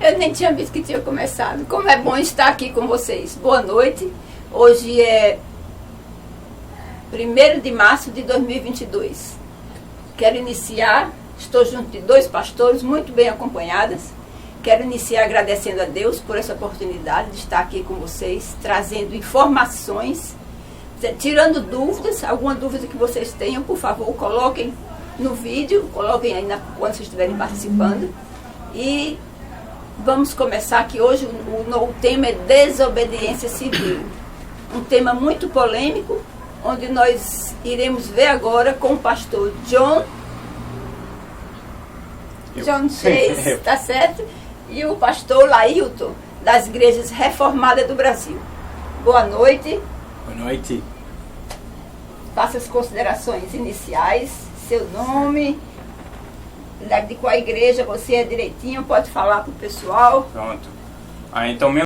Eu nem tinha visto que tinha começado. Como é bom estar aqui com vocês. Boa noite. Hoje é 1º de março de 2022. Quero iniciar, estou junto de 2 pastores muito bem acompanhadas. Quero iniciar agradecendo a Deus por essa oportunidade de estar aqui com vocês, trazendo informações, tirando dúvidas. Alguma dúvida que vocês tenham, por favor, coloquem no vídeo, coloquem aí quando vocês estiverem participando. E vamos começar aqui hoje. O tema é desobediência civil. Um tema muito polêmico, onde nós iremos ver agora com o pastor John Chase, tá certo? E o pastor Lailton, das Igrejas Reformadas do Brasil. Boa noite. Boa noite. Faça as considerações iniciais, seu nome, de qual igreja você é direitinho, pode falar para o pessoal. Pronto. Então, meu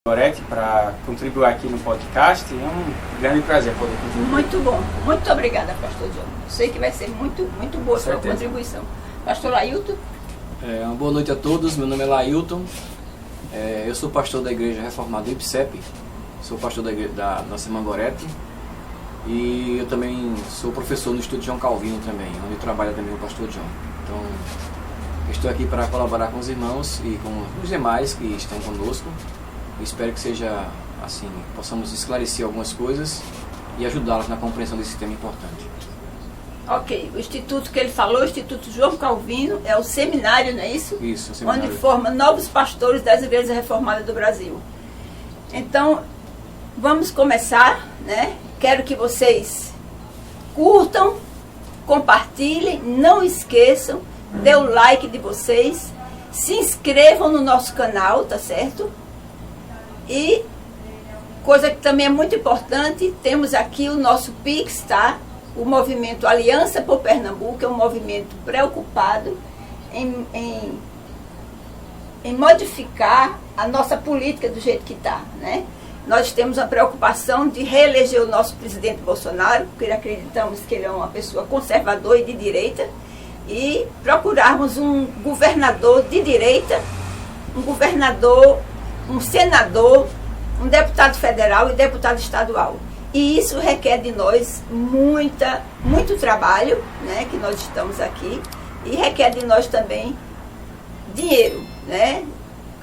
Gorete para contribuir aqui no podcast. É um grande prazer poder contribuir. Muito bom. Muito obrigada, pastor John. Sei que vai ser muito boa a sua contribuição. Pastor Lailton. Uma boa noite a todos. Meu nome é Lailton. Eu sou pastor da Igreja Reformada IPSEP. Sou pastor da nossa irmã Gorete. E eu também sou professor no Instituto João Calvino também, onde trabalha também o pastor John. Então, estou aqui para colaborar com os irmãos e com os demais que estão conosco. Espero que seja assim, possamos esclarecer algumas coisas e ajudá-los na compreensão desse tema importante. Ok, o instituto que ele falou, o Instituto João Calvino, é o seminário, não é isso? Isso, o seminário. Onde forma novos pastores das Igrejas Reformadas do Brasil. Então, vamos começar, né? Quero que vocês curtam, compartilhem, não esqueçam, dê o like de vocês, se inscrevam no nosso canal, tá certo? E, coisa que também é muito importante, temos aqui o nosso Pix, tá? O movimento Aliança por Pernambuco é um movimento preocupado em modificar a nossa política do jeito que está, né? Nós temos a preocupação de reeleger o nosso presidente Bolsonaro, porque acreditamos que ele é uma pessoa conservadora e de direita, e procurarmos um governador de direita, um senador, um deputado federal e deputado estadual. E isso requer de nós muito trabalho, né, que nós estamos aqui, e requer de nós também dinheiro, né?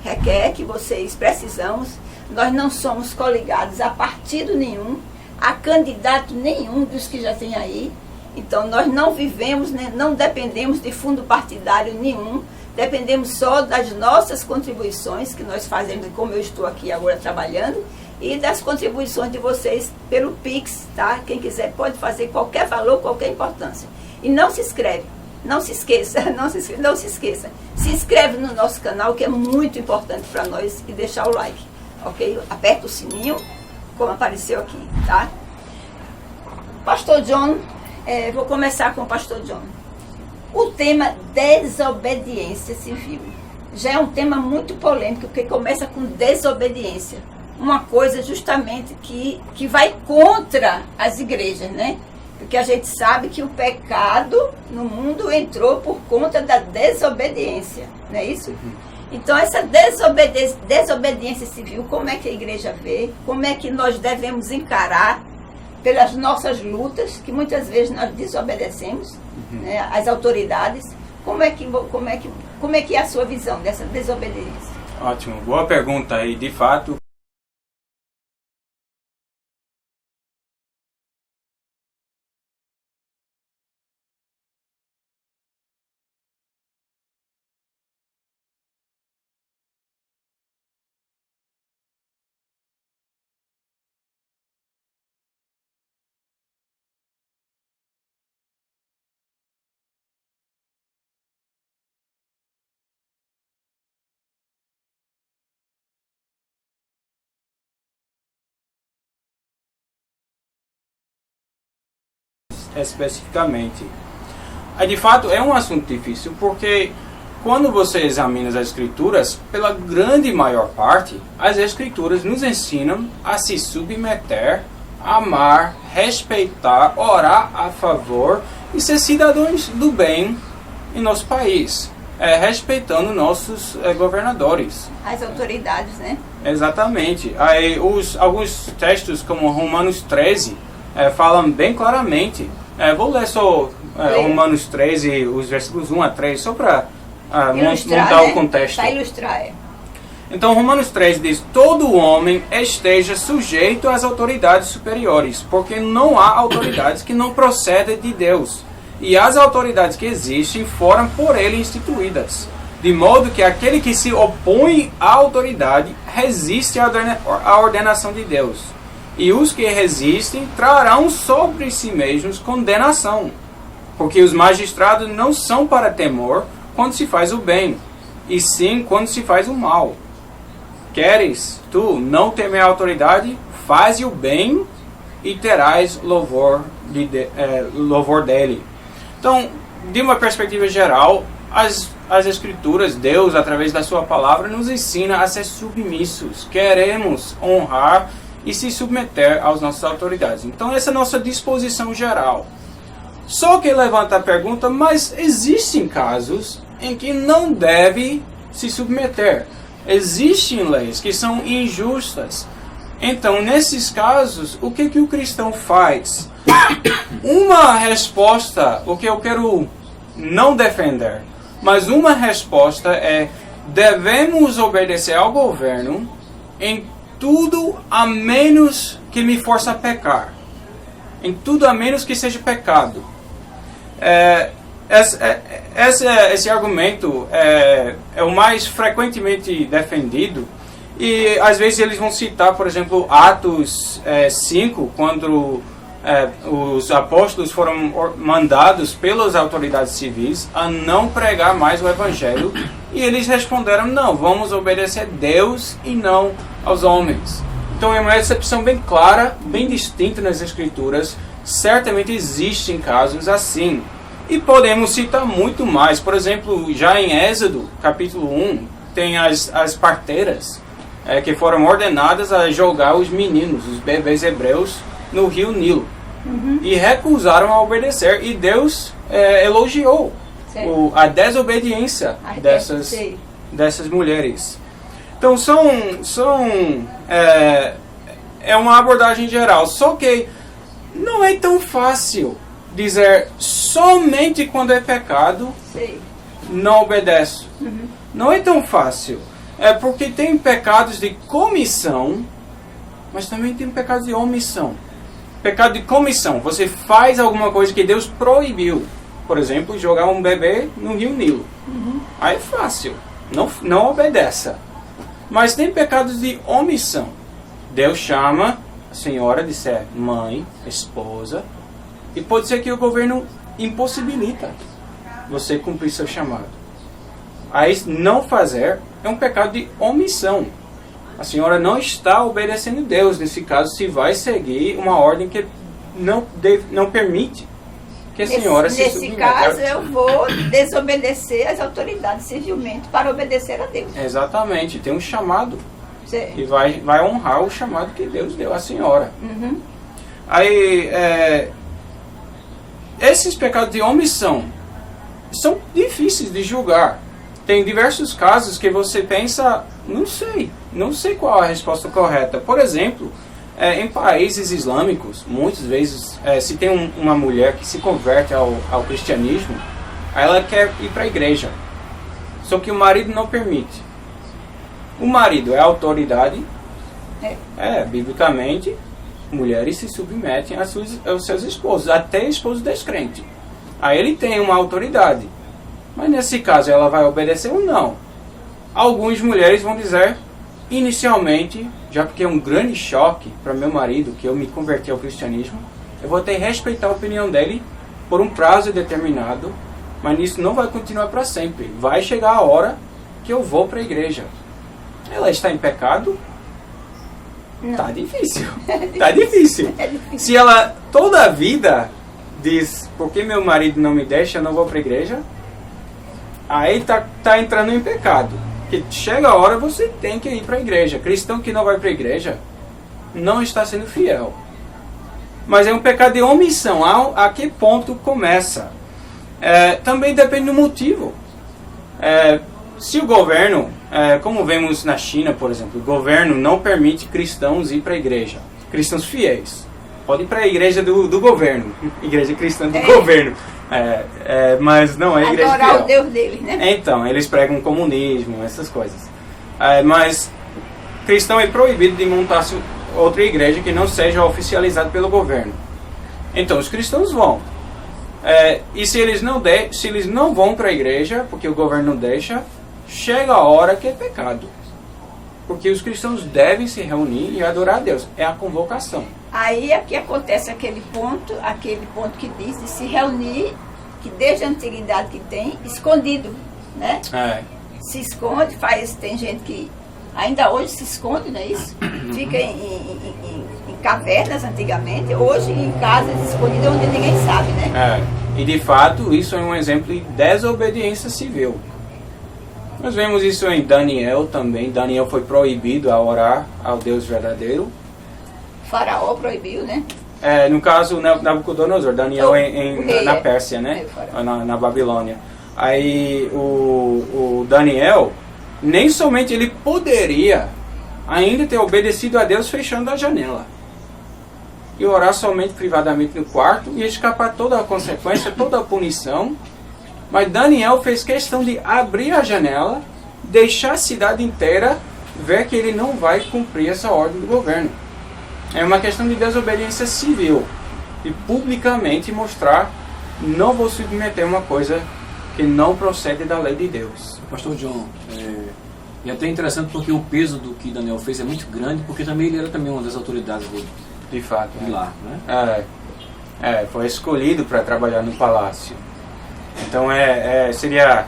Requer que vocês precisamos. Nós não somos coligados a partido nenhum, a candidato nenhum dos que já tem aí. Então nós não vivemos, né, não dependemos de fundo partidário nenhum. Dependemos só das nossas contribuições que nós fazemos, como eu estou aqui agora trabalhando, e das contribuições de vocês pelo Pix, tá? Quem quiser pode fazer qualquer valor, qualquer importância. E não se inscreve, não se esqueça, não se esqueça. Se inscreve no nosso canal, que é muito importante para nós, e deixar o like, ok? Aperta o sininho, como apareceu aqui, tá? Pastor John, vou começar com o pastor John. O tema desobediência civil já é um tema muito polêmico, porque começa com desobediência. Uma coisa justamente que vai contra as igrejas, né? Porque a gente sabe que o pecado no mundo entrou por conta da desobediência, não é isso? Então essa desobediência civil, como é que a igreja vê? Como é que nós devemos encarar pelas nossas lutas, que muitas vezes nós desobedecemos, né, às autoridades? Como é que é a sua visão dessa desobediência? Ótimo, boa pergunta aí. De fato, especificamente. De fato, é um assunto difícil, porque quando você examina as Escrituras, pela grande maior parte, as Escrituras nos ensinam a se submeter, amar, respeitar, orar a favor e ser cidadãos do bem em nosso país, respeitando nossos governadores. As autoridades, né? Exatamente. Aí, alguns textos, como Romanos 13, falam bem claramente. Vou ler só Romanos 13, os versículos 1 a 3, só para montar o contexto. Para ilustrar, Então, Romanos 13 diz: todo homem esteja sujeito às autoridades superiores, porque não há autoridades que não procedem de Deus. E as autoridades que existem foram por ele instituídas. De modo que aquele que se opõe à autoridade resiste à ordenação de Deus. E os que resistem trarão sobre si mesmos condenação. Porque os magistrados não são para temor quando se faz o bem, e sim quando se faz o mal. Queres tu não temer a autoridade? Faze o bem e terás louvor dele. Então, de uma perspectiva geral, as Escrituras, Deus, através da sua palavra, nos ensina a ser submissos. Queremos honrar e se submeter às nossas autoridades. Então, essa é a nossa disposição geral. Só que levanta a pergunta, mas existem casos em que não deve se submeter. Existem leis que são injustas. Então, nesses casos, o que o cristão faz? Uma resposta, o que eu quero não defender, mas uma resposta é: devemos obedecer ao governo em tudo a menos que me force a pecar. Em tudo a menos que seja pecado. Esse argumento é o mais frequentemente defendido, e às vezes eles vão citar, por exemplo, Atos 5, quando os apóstolos foram mandados pelas autoridades civis a não pregar mais o evangelho, e eles responderam: não, vamos obedecer a Deus e não aos homens. Então é uma exceção bem clara, bem distinta nas Escrituras. Certamente existem casos assim. E podemos citar muito mais. Por exemplo, já em Êxodo, capítulo 1, tem as parteiras que foram ordenadas a jogar os meninos, os bebês hebreus, no rio Nilo. E recusaram a obedecer. E Deus elogiou a desobediência dessas mulheres. Então, é uma abordagem geral. Só que não é tão fácil dizer somente quando é pecado, não obedeço. Não é tão fácil. É porque tem pecados de comissão, mas também tem pecados de omissão. Pecado de comissão: você faz alguma coisa que Deus proibiu. Por exemplo, jogar um bebê no rio Nilo. Aí é fácil, não obedeça. Mas tem pecados de omissão. Deus chama a senhora de ser mãe, esposa, e pode ser que o governo impossibilita você cumprir seu chamado. Aí não fazer é um pecado de omissão. A senhora não está obedecendo a Deus, nesse caso, se vai seguir uma ordem que não permite que a senhora se submeta. Nesse caso, eu vou desobedecer às autoridades civilmente para obedecer a Deus. Exatamente, tem um chamado. E vai honrar o chamado que Deus deu à senhora. Aí, esses pecados de omissão são difíceis de julgar. Tem diversos casos que você pensa: não sei qual a resposta correta. Por exemplo, em países islâmicos, muitas vezes, se tem uma mulher que se converte ao cristianismo, ela quer ir para a igreja, só que o marido não permite. O marido é a autoridade, biblicamente, mulheres se submetem aos seus esposos, até esposo descrente. Aí ele tem uma autoridade. Mas nesse caso ela vai obedecer ou não? Algumas mulheres vão dizer, inicialmente, já porque é um grande choque para meu marido que eu me converti ao cristianismo, eu vou ter que respeitar a opinião dele por um prazo determinado, mas isso não vai continuar para sempre. Vai chegar a hora que eu vou para a igreja. Ela está em pecado? Tá difícil. Tá difícil. Se ela toda a vida diz, porque meu marido não me deixa, eu não vou para a igreja, aí tá entrando em pecado. Que chega a hora, você tem que ir para a igreja. Cristão que não vai para a igreja não está sendo fiel. Mas é um pecado de omissão. A que ponto começa? Também depende do motivo. Se o governo, como vemos na China, por exemplo, o governo não permite cristãos ir para a igreja. Cristãos fiéis. Pode ir para a igreja do governo. Igreja cristã do governo. Mas não é a igreja fiel. Adorar o Deus deles, né? Então, eles pregam comunismo, essas coisas. Mas cristão é proibido de montar outra igreja que não seja oficializada pelo governo. Então, os cristãos vão. E se eles não vão para a igreja, porque o governo não deixa, chega a hora que é pecado. Porque os cristãos devem se reunir e adorar a Deus. É a convocação. Aí é que acontece aquele ponto que diz de se reunir, que desde a antiguidade que tem, escondido, né? Se esconde, tem gente que ainda hoje se esconde, não é isso? Fica em cavernas antigamente, hoje em casas escondidas onde ninguém sabe, né? E de fato isso é um exemplo de desobediência civil. Nós vemos isso em Daniel também. Daniel foi proibido a orar ao Deus verdadeiro. Faraó proibiu, né? No caso, Nabucodonosor, Daniel na Pérsia, né? Na Babilônia. Aí o Daniel, nem somente ele poderia ainda ter obedecido a Deus fechando a janela. E orar somente privadamente no quarto e escapar toda a consequência, toda a punição. Mas Daniel fez questão de abrir a janela, deixar a cidade inteira ver que ele não vai cumprir essa ordem do governo. É uma questão de desobediência civil. E publicamente mostrar, não vou submeter uma coisa que não procede da lei de Deus. Pastor John, e até interessante porque o peso do que Daniel fez é muito grande, porque também ele era também uma das autoridades de fato, de lá, né? Foi escolhido para trabalhar no palácio. Então seria,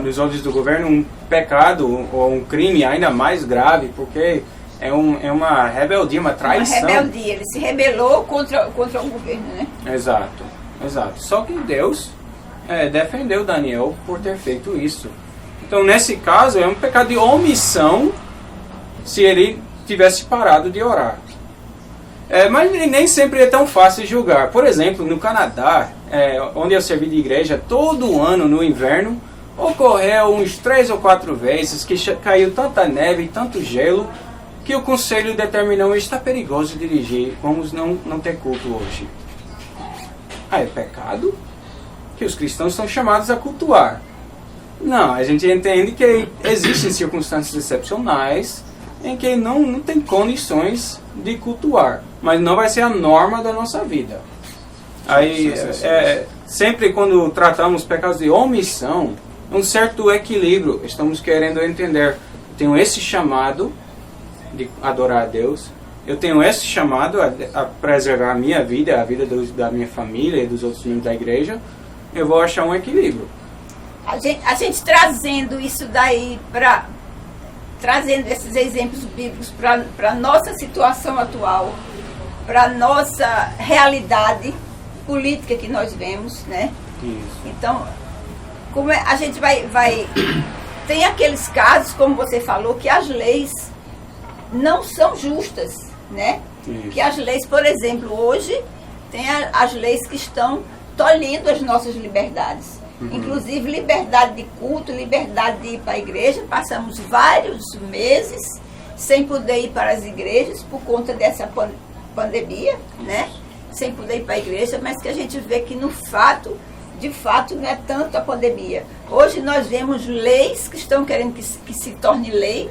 nos olhos do governo, um pecado ou um crime ainda mais grave, porque é uma rebeldia, uma traição. Uma rebeldia, ele se rebelou contra o governo, né? Exato. Só que Deus defendeu Daniel por ter feito isso. Então, nesse caso, é um pecado de omissão se ele tivesse parado de orar. Mas nem sempre é tão fácil julgar. Por exemplo, no Canadá, onde eu servi de igreja, todo ano no inverno, ocorreu uns 3 ou 4 vezes que caiu tanta neve e tanto gelo que o conselho determinou: está perigoso dirigir, vamos não ter culto hoje. É pecado que os cristãos são chamados a cultuar. Não, a gente entende que existem circunstâncias excepcionais em que não tem condições de cultuar, mas não vai ser a norma da nossa vida. Aí, sempre quando tratamos pecados de omissão, um certo equilíbrio, estamos querendo entender. Eu tenho esse chamado de adorar a Deus, eu tenho esse chamado a preservar a minha vida, a vida da minha família e dos outros membros da igreja. Eu vou achar um equilíbrio. A gente trazendo isso daí trazendo esses exemplos bíblicos para a nossa situação atual, para a nossa realidade política que nós vemos, né? Isso. Então, como a gente vai... Tem aqueles casos, como você falou, que as leis não são justas, né? Isso. Que as leis, por exemplo, hoje, tem as leis que estão tolhindo as nossas liberdades. Inclusive liberdade de culto, liberdade de ir para a igreja. Passamos vários meses sem poder ir para as igrejas por conta dessa pandemia, né? Sem poder ir para a igreja, mas que a gente vê que de fato não é tanto a pandemia. Hoje nós vemos leis que estão querendo que se torne lei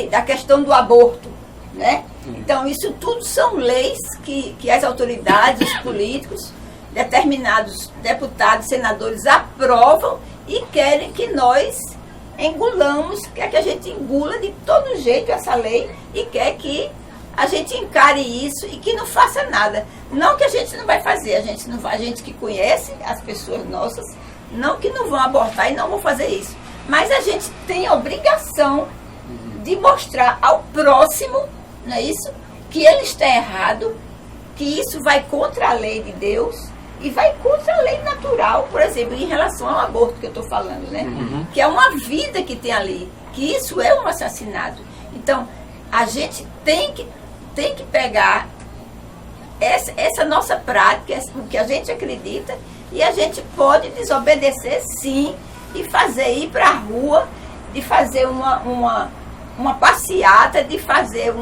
da questão do aborto, né? Então isso tudo são leis que as autoridades, os políticos, determinados deputados, senadores aprovam e querem que nós engulamos, quer que a gente engula de todo jeito essa lei e quer que a gente encare isso e que não faça nada. Não que a gente não vai fazer, a gente que conhece as pessoas nossas, não que não vão abortar e não vão fazer isso. Mas a gente tem a obrigação de mostrar ao próximo, não é isso? Que ele está errado, que isso vai contra a lei de Deus E vai contra a lei natural, por exemplo, em relação ao aborto que eu estou falando, né? Que é uma vida que tem ali, que isso é um assassinato. Então, a gente tem que pegar essa nossa prática, o que a gente acredita, e a gente pode desobedecer sim, e fazer ir para a rua, de fazer uma passeata, de fazer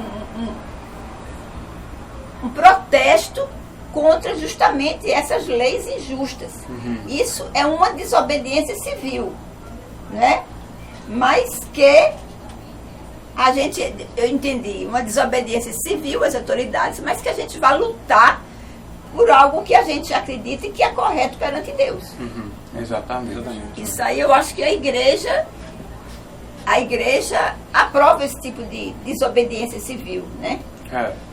um protesto contra justamente essas leis injustas. Isso é uma desobediência civil, né? Mas que eu entendi, uma desobediência civil às autoridades, mas que a gente vai lutar por algo que a gente acredita e que é correto perante Deus. Exatamente. Isso aí eu acho que a igreja aprova esse tipo de desobediência civil, né?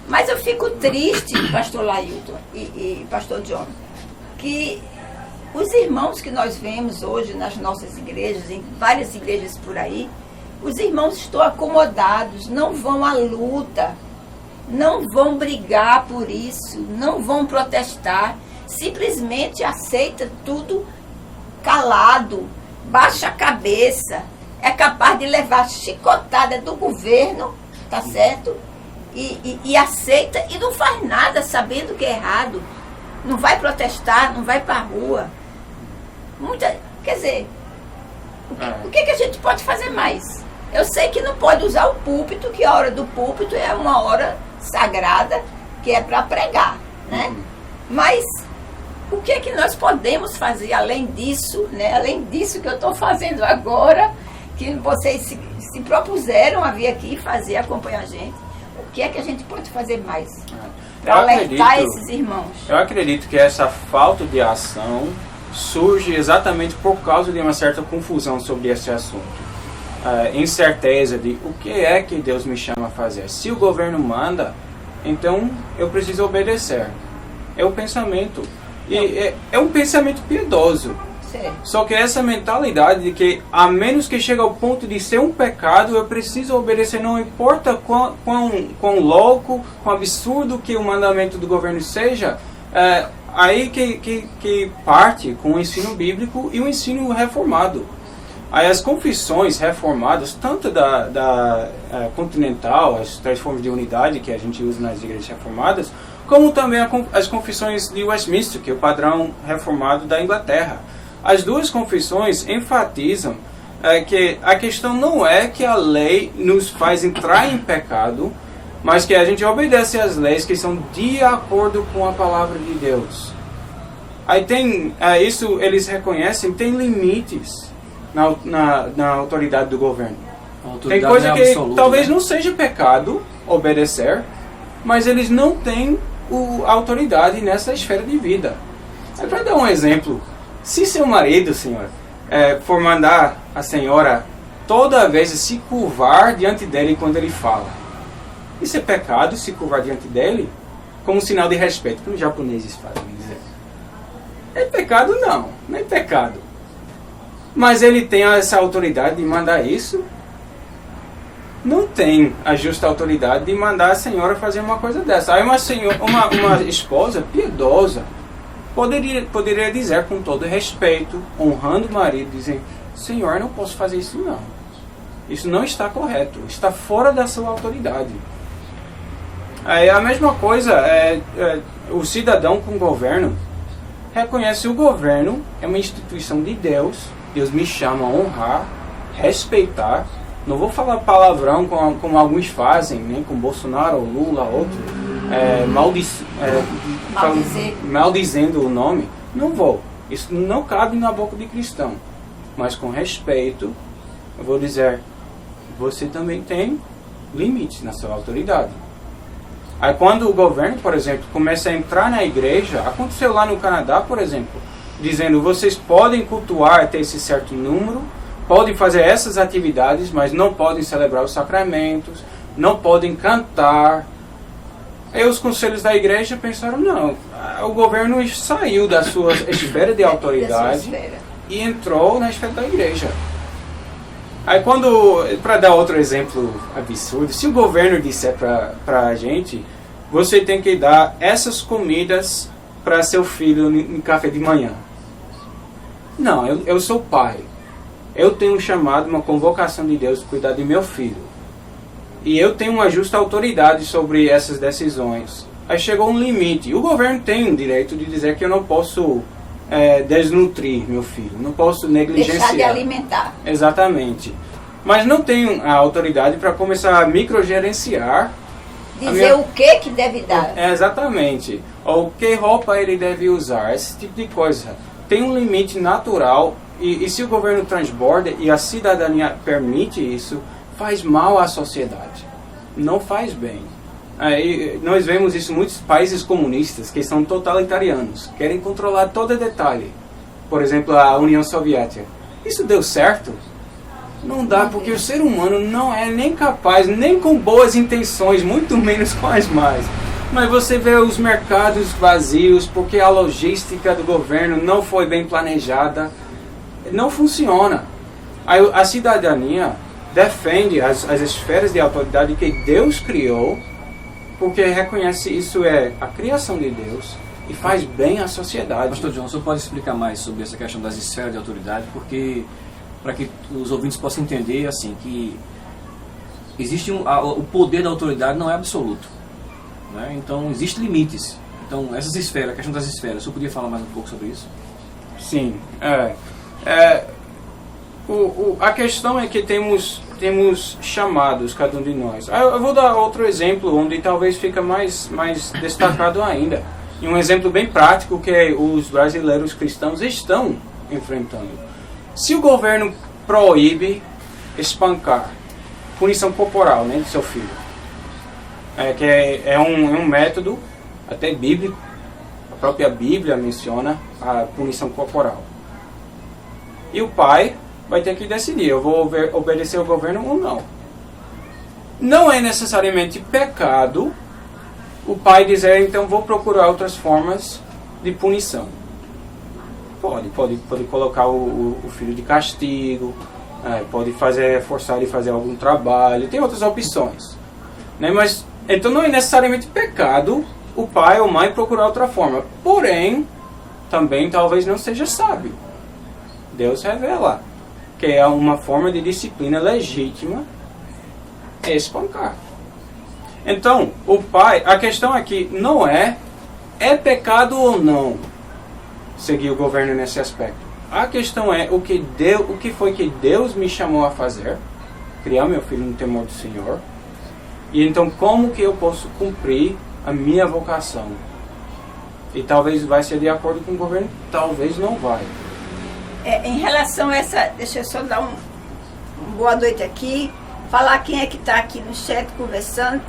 Mas eu fico triste, pastor Lailton e pastor John, que os irmãos que nós vemos hoje nas nossas igrejas, em várias igrejas por aí, os irmãos estão acomodados, não vão à luta, não vão brigar por isso, não vão protestar, simplesmente aceita tudo calado, baixa a cabeça, é capaz de levar chicotada do governo, tá certo? E aceita e não faz nada sabendo que é errado. Não vai protestar, não vai para a rua. Quer dizer, o que a gente pode fazer mais? Eu sei que não pode usar o púlpito, que a hora do púlpito é uma hora sagrada, que é para pregar, né? Mas o que nós podemos fazer além disso, né? Além disso que eu estou fazendo agora, que vocês se propuseram a vir aqui fazer, acompanhar a gente. O que é que a gente pode fazer mais para alertar esses irmãos? Eu acredito que essa falta de ação surge exatamente por causa de uma certa confusão sobre esse assunto. Incerteza de o que é que Deus me chama a fazer. Se o governo manda, então eu preciso obedecer. É o pensamento. E é um pensamento piedoso. Só que essa mentalidade de que, a menos que chegue ao ponto de ser um pecado, eu preciso obedecer, não importa quão louco, quão absurdo que o mandamento do governo seja, aí que parte com o ensino bíblico e o ensino reformado. Aí as confissões reformadas, tanto da continental, as 3 formas de unidade que a gente usa nas igrejas reformadas, como também as confissões de Westminster, que é o padrão reformado da Inglaterra. As duas confissões enfatizam que a questão não é que a lei nos faz entrar em pecado, mas que a gente obedece às leis que são de acordo com a palavra de Deus. Aí tem, isso eles reconhecem, tem limites na autoridade do governo. Tem coisa que talvez não seja pecado obedecer, mas eles não têm a autoridade nessa esfera de vida. Para dar um exemplo, se seu marido, senhora, for mandar a senhora toda vez se curvar diante dele quando ele fala, isso é pecado, se curvar diante dele, como um sinal de respeito, como os japoneses fazem dizer. É pecado? Não é pecado. Mas ele tem essa autoridade de mandar isso? Não tem a justa autoridade de mandar a senhora fazer uma coisa dessa. Aí uma esposa piedosa poderia dizer com todo respeito, honrando o marido, dizendo: Senhor, não posso fazer isso não. Isso não está correto, está fora da sua autoridade. Aí a mesma coisa, o cidadão com o governo reconhece o governo é uma instituição de Deus. Deus me chama a honrar, respeitar. Não vou falar palavrão como alguns fazem, né, com Bolsonaro ou Lula, outro, maldizendo o nome. Não vou. Isso não cabe na boca de cristão. Mas com respeito, eu vou dizer: você também tem limites na sua autoridade. Aí quando o governo, por exemplo, começa a entrar na igreja, aconteceu lá no Canadá, por exemplo, dizendo: vocês podem cultuar até esse certo número, podem fazer essas atividades, mas não podem celebrar os sacramentos, não podem cantar. Aí os conselhos da igreja pensaram: não, o governo saiu da sua esfera de autoridade e entrou na esfera da igreja. Aí para dar outro exemplo absurdo, se o governo disser para a gente: você tem que dar essas comidas para seu filho no café de manhã. Não, eu sou pai. Eu tenho um chamado, uma convocação de Deus para cuidar de meu filho. E eu tenho uma justa autoridade sobre essas decisões. Aí chegou um limite. O governo tem o direito de dizer que eu não posso desnutrir meu filho. Não posso negligenciar. Deixar de alimentar. Exatamente. Mas não tenho a autoridade para começar a microgerenciar. Dizer o que deve dar. Exatamente. Ou que roupa ele deve usar. Esse tipo de coisa. Tem um limite natural. E se o governo transborda e a cidadania permite isso, faz mal à sociedade. Não faz bem. Nós vemos isso em muitos países comunistas que são totalitarianos. Querem controlar todo detalhe. Por exemplo, a União Soviética. Isso deu certo? Não dá, porque o ser humano não é nem capaz, nem com boas intenções, muito menos com as más. Mas você vê os mercados vazios porque a logística do governo não foi bem planejada. Não funciona. A cidadania defende as esferas de autoridade que Deus criou, porque reconhece isso é a criação de Deus e faz bem à sociedade. Pastor John, você pode explicar mais sobre essa questão das esferas de autoridade? Porque, para que os ouvintes possam entender, assim, que existe o poder da autoridade não é absoluto, né? Então, existem limites. Então, essas esferas, a questão das esferas, você podia falar mais um pouco sobre isso? Sim. A questão é que temos chamados, cada um de nós. Eu vou dar outro exemplo, onde talvez fica mais destacado ainda. E um exemplo bem prático que os brasileiros cristãos estão enfrentando. Se o governo proíbe espancar, punição corporal, né, de seu filho, que é um método até bíblico, a própria Bíblia menciona a punição corporal. E o pai vai ter que decidir, eu vou obedecer ao governo ou não. Não é necessariamente pecado o pai dizer, então vou procurar outras formas de punição. Pode colocar o filho de castigo, pode forçar ele a fazer algum trabalho, tem outras opções. Né? Mas, então não é necessariamente pecado o pai ou mãe procurar outra forma. Porém, também talvez não seja sábio. Deus revela que é uma forma de disciplina legítima espancar. Então, o pai, a questão aqui não é pecado ou não seguir o governo nesse aspecto. A questão é o que foi que Deus me chamou a fazer, criar meu filho no temor do Senhor, e então como que eu posso cumprir a minha vocação. E talvez vai ser de acordo com o governo, talvez não vai. Em relação a essa, deixa eu só dar uma boa noite aqui, falar quem é que está aqui no chat conversando.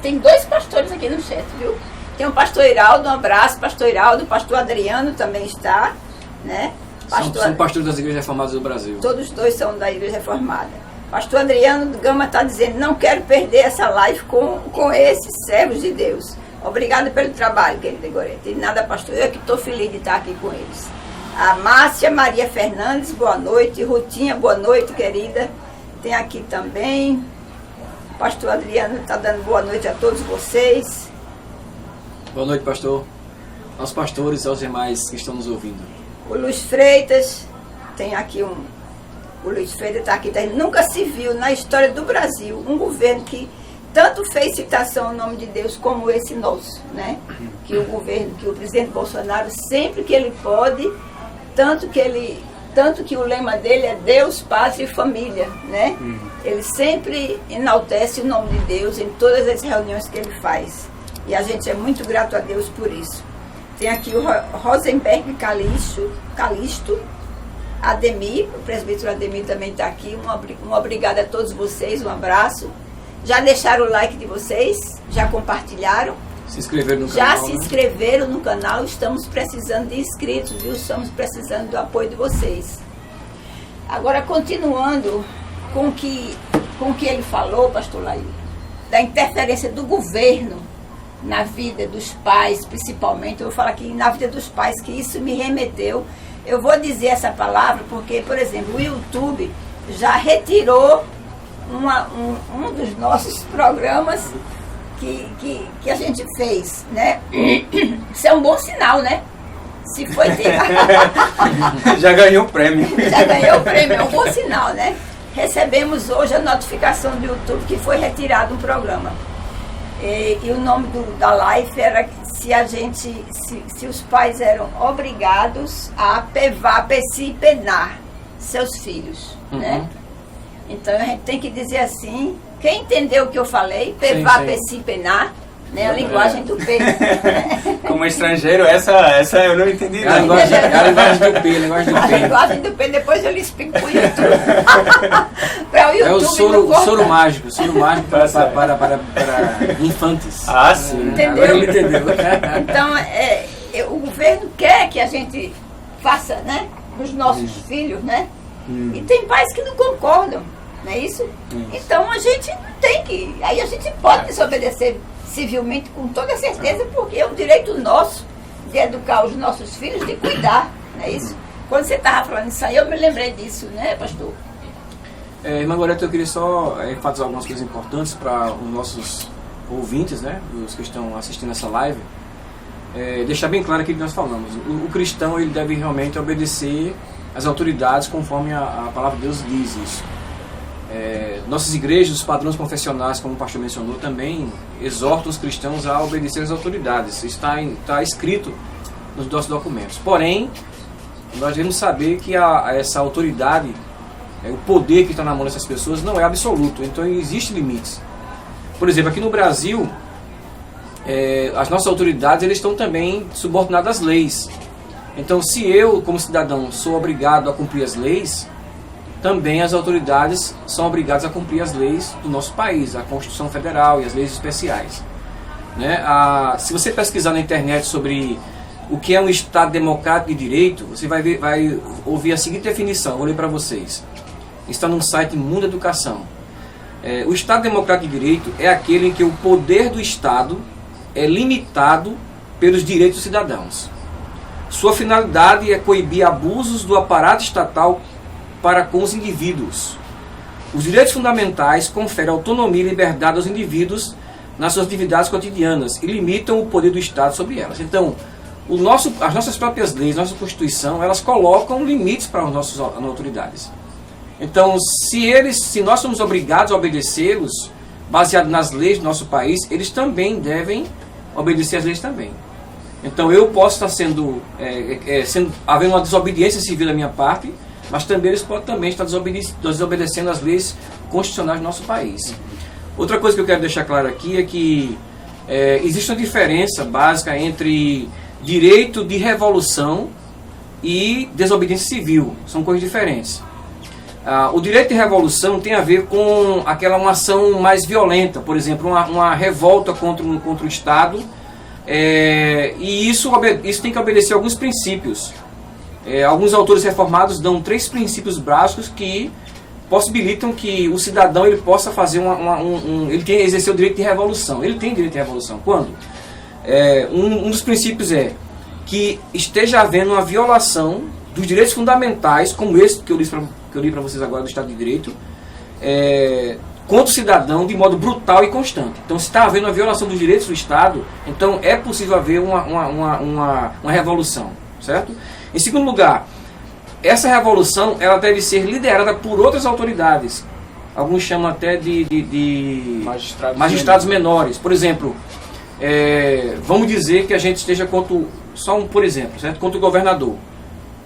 Tem dois pastores aqui no chat, viu? Tem o pastor Iraldo, um abraço, pastor Iraldo, o pastor Adriano também está, né? São pastores das igrejas reformadas do Brasil. Todos dois são da igreja reformada. Pastor Adriano Gama está dizendo, não quero perder essa live com esses servos de Deus. Obrigado pelo trabalho, querido Gorete. Tem nada, pastor, eu que estou feliz de estar aqui com eles. A Márcia Maria Fernandes, boa noite. Rutinha, boa noite, querida. Tem aqui também. O pastor Adriano está dando boa noite a todos vocês. Boa noite, pastor. Aos pastores e aos demais que estão nos ouvindo. O Luiz Freitas, tem aqui o Luiz Freitas está aqui. Nunca se viu na história do Brasil um governo que tanto fez citação ao nome de Deus como esse nosso, né? Que o governo, que o presidente Bolsonaro, sempre que ele pode, tanto que o lema dele é Deus, Pátria e Família, né? Ele sempre enaltece o nome de Deus em todas as reuniões que ele faz. E a gente é muito grato a Deus por isso. Tem aqui o Rosenberg Calisto, Ademir, o presbítero Ademir também está aqui. Uma obrigada a todos vocês, um abraço. Já deixaram o like de vocês? Já compartilharam? Se inscreveram no canal? Já se inscreveram no canal? Estamos precisando de inscritos, viu? Estamos precisando do apoio de vocês. Agora, continuando com o que ele falou, pastor Laí, da interferência do governo na vida dos pais, principalmente, eu vou falar aqui na vida dos pais, que isso me remeteu. Eu vou dizer essa palavra porque, por exemplo, o YouTube já retirou um dos nossos programas que a gente fez, né? Isso é um bom sinal, né? Se foi Já ganhou o prêmio. Já ganhou o prêmio, é um bom sinal, né? Recebemos hoje a notificação do YouTube que foi retirado um programa. E o nome da live era se os pais eram obrigados a penar seus filhos, né? Então a gente tem que dizer assim, quem entendeu o que eu falei, penar, né? A linguagem do P. Como estrangeiro, essa eu não entendi. A linguagem do P, A linguagem do P, depois eu lhe explico pro YouTube. Para o YouTube. É o soro mágico para infantes. Ah, sim. Entendeu? Agora ele entendeu. Então, o governo quer que a gente faça, né? Dos nossos filhos, né? E tem pais que não concordam, não é isso? Então a gente tem que. Aí a gente pode desobedecer civilmente com toda certeza, porque é um direito nosso de educar os nossos filhos, de cuidar, não é isso? Quando você estava falando isso aí, eu me lembrei disso, né, pastor? Irmã Gorete, eu queria só enfatizar algumas coisas importantes para os nossos ouvintes, né, os que estão assistindo essa live. Deixar bem claro aquilo que nós falamos. O cristão, ele deve realmente obedecer às autoridades conforme a palavra de Deus diz isso. Nossas igrejas, os padrões confessionais, como o pastor mencionou, também exortam os cristãos a obedecer às autoridades. Está escrito nos nossos documentos. Porém, nós devemos saber que essa autoridade, o poder que está na mão dessas pessoas não é absoluto. Então, existem limites. Por exemplo, aqui no Brasil, as nossas autoridades eles estão também subordinadas às leis. Então, se eu, como cidadão, sou obrigado a cumprir as leis, também as autoridades são obrigadas a cumprir as leis do nosso país, a Constituição Federal e as leis especiais. Né? Se você pesquisar na internet sobre o que é um Estado democrático de direito, você vai ouvir a seguinte definição, vou ler para vocês. Está no site Mundo Educação. O Estado democrático de direito é aquele em que o poder do Estado é limitado pelos direitos dos cidadãos. Sua finalidade é coibir abusos do aparato estatal para com os indivíduos. Os direitos fundamentais conferem autonomia e liberdade aos indivíduos nas suas atividades cotidianas e limitam o poder do Estado sobre elas. Então, as nossas próprias leis, nossa Constituição, elas colocam limites para as nossas autoridades. Então, se nós somos obrigados a obedecê-los, baseado nas leis do nosso país, eles também devem obedecer às leis também. Então, eu posso estar havendo uma desobediência civil da minha parte, mas também eles podem também estar desobedecendo as leis constitucionais do nosso país. Outra coisa que eu quero deixar claro aqui é que existe uma diferença básica entre direito de revolução e desobediência civil. São coisas diferentes. O direito de revolução tem a ver com uma ação mais violenta, por exemplo, uma revolta contra o Estado, e isso tem que obedecer a alguns princípios. Alguns autores reformados dão 3 princípios básicos que possibilitam que o cidadão ele possa fazer ele tem exercer o direito de revolução. Ele tem direito de revolução. Quando? Um dos princípios é que esteja havendo uma violação dos direitos fundamentais, como esse que eu li para vocês agora do Estado de Direito, contra o cidadão de modo brutal e constante. Então, se está havendo uma violação dos direitos do Estado, então é possível haver uma revolução, certo? Em segundo lugar, essa revolução ela deve ser liderada por outras autoridades. Alguns chamam até de magistrados menores. Por exemplo, vamos dizer que a gente esteja contra o governador.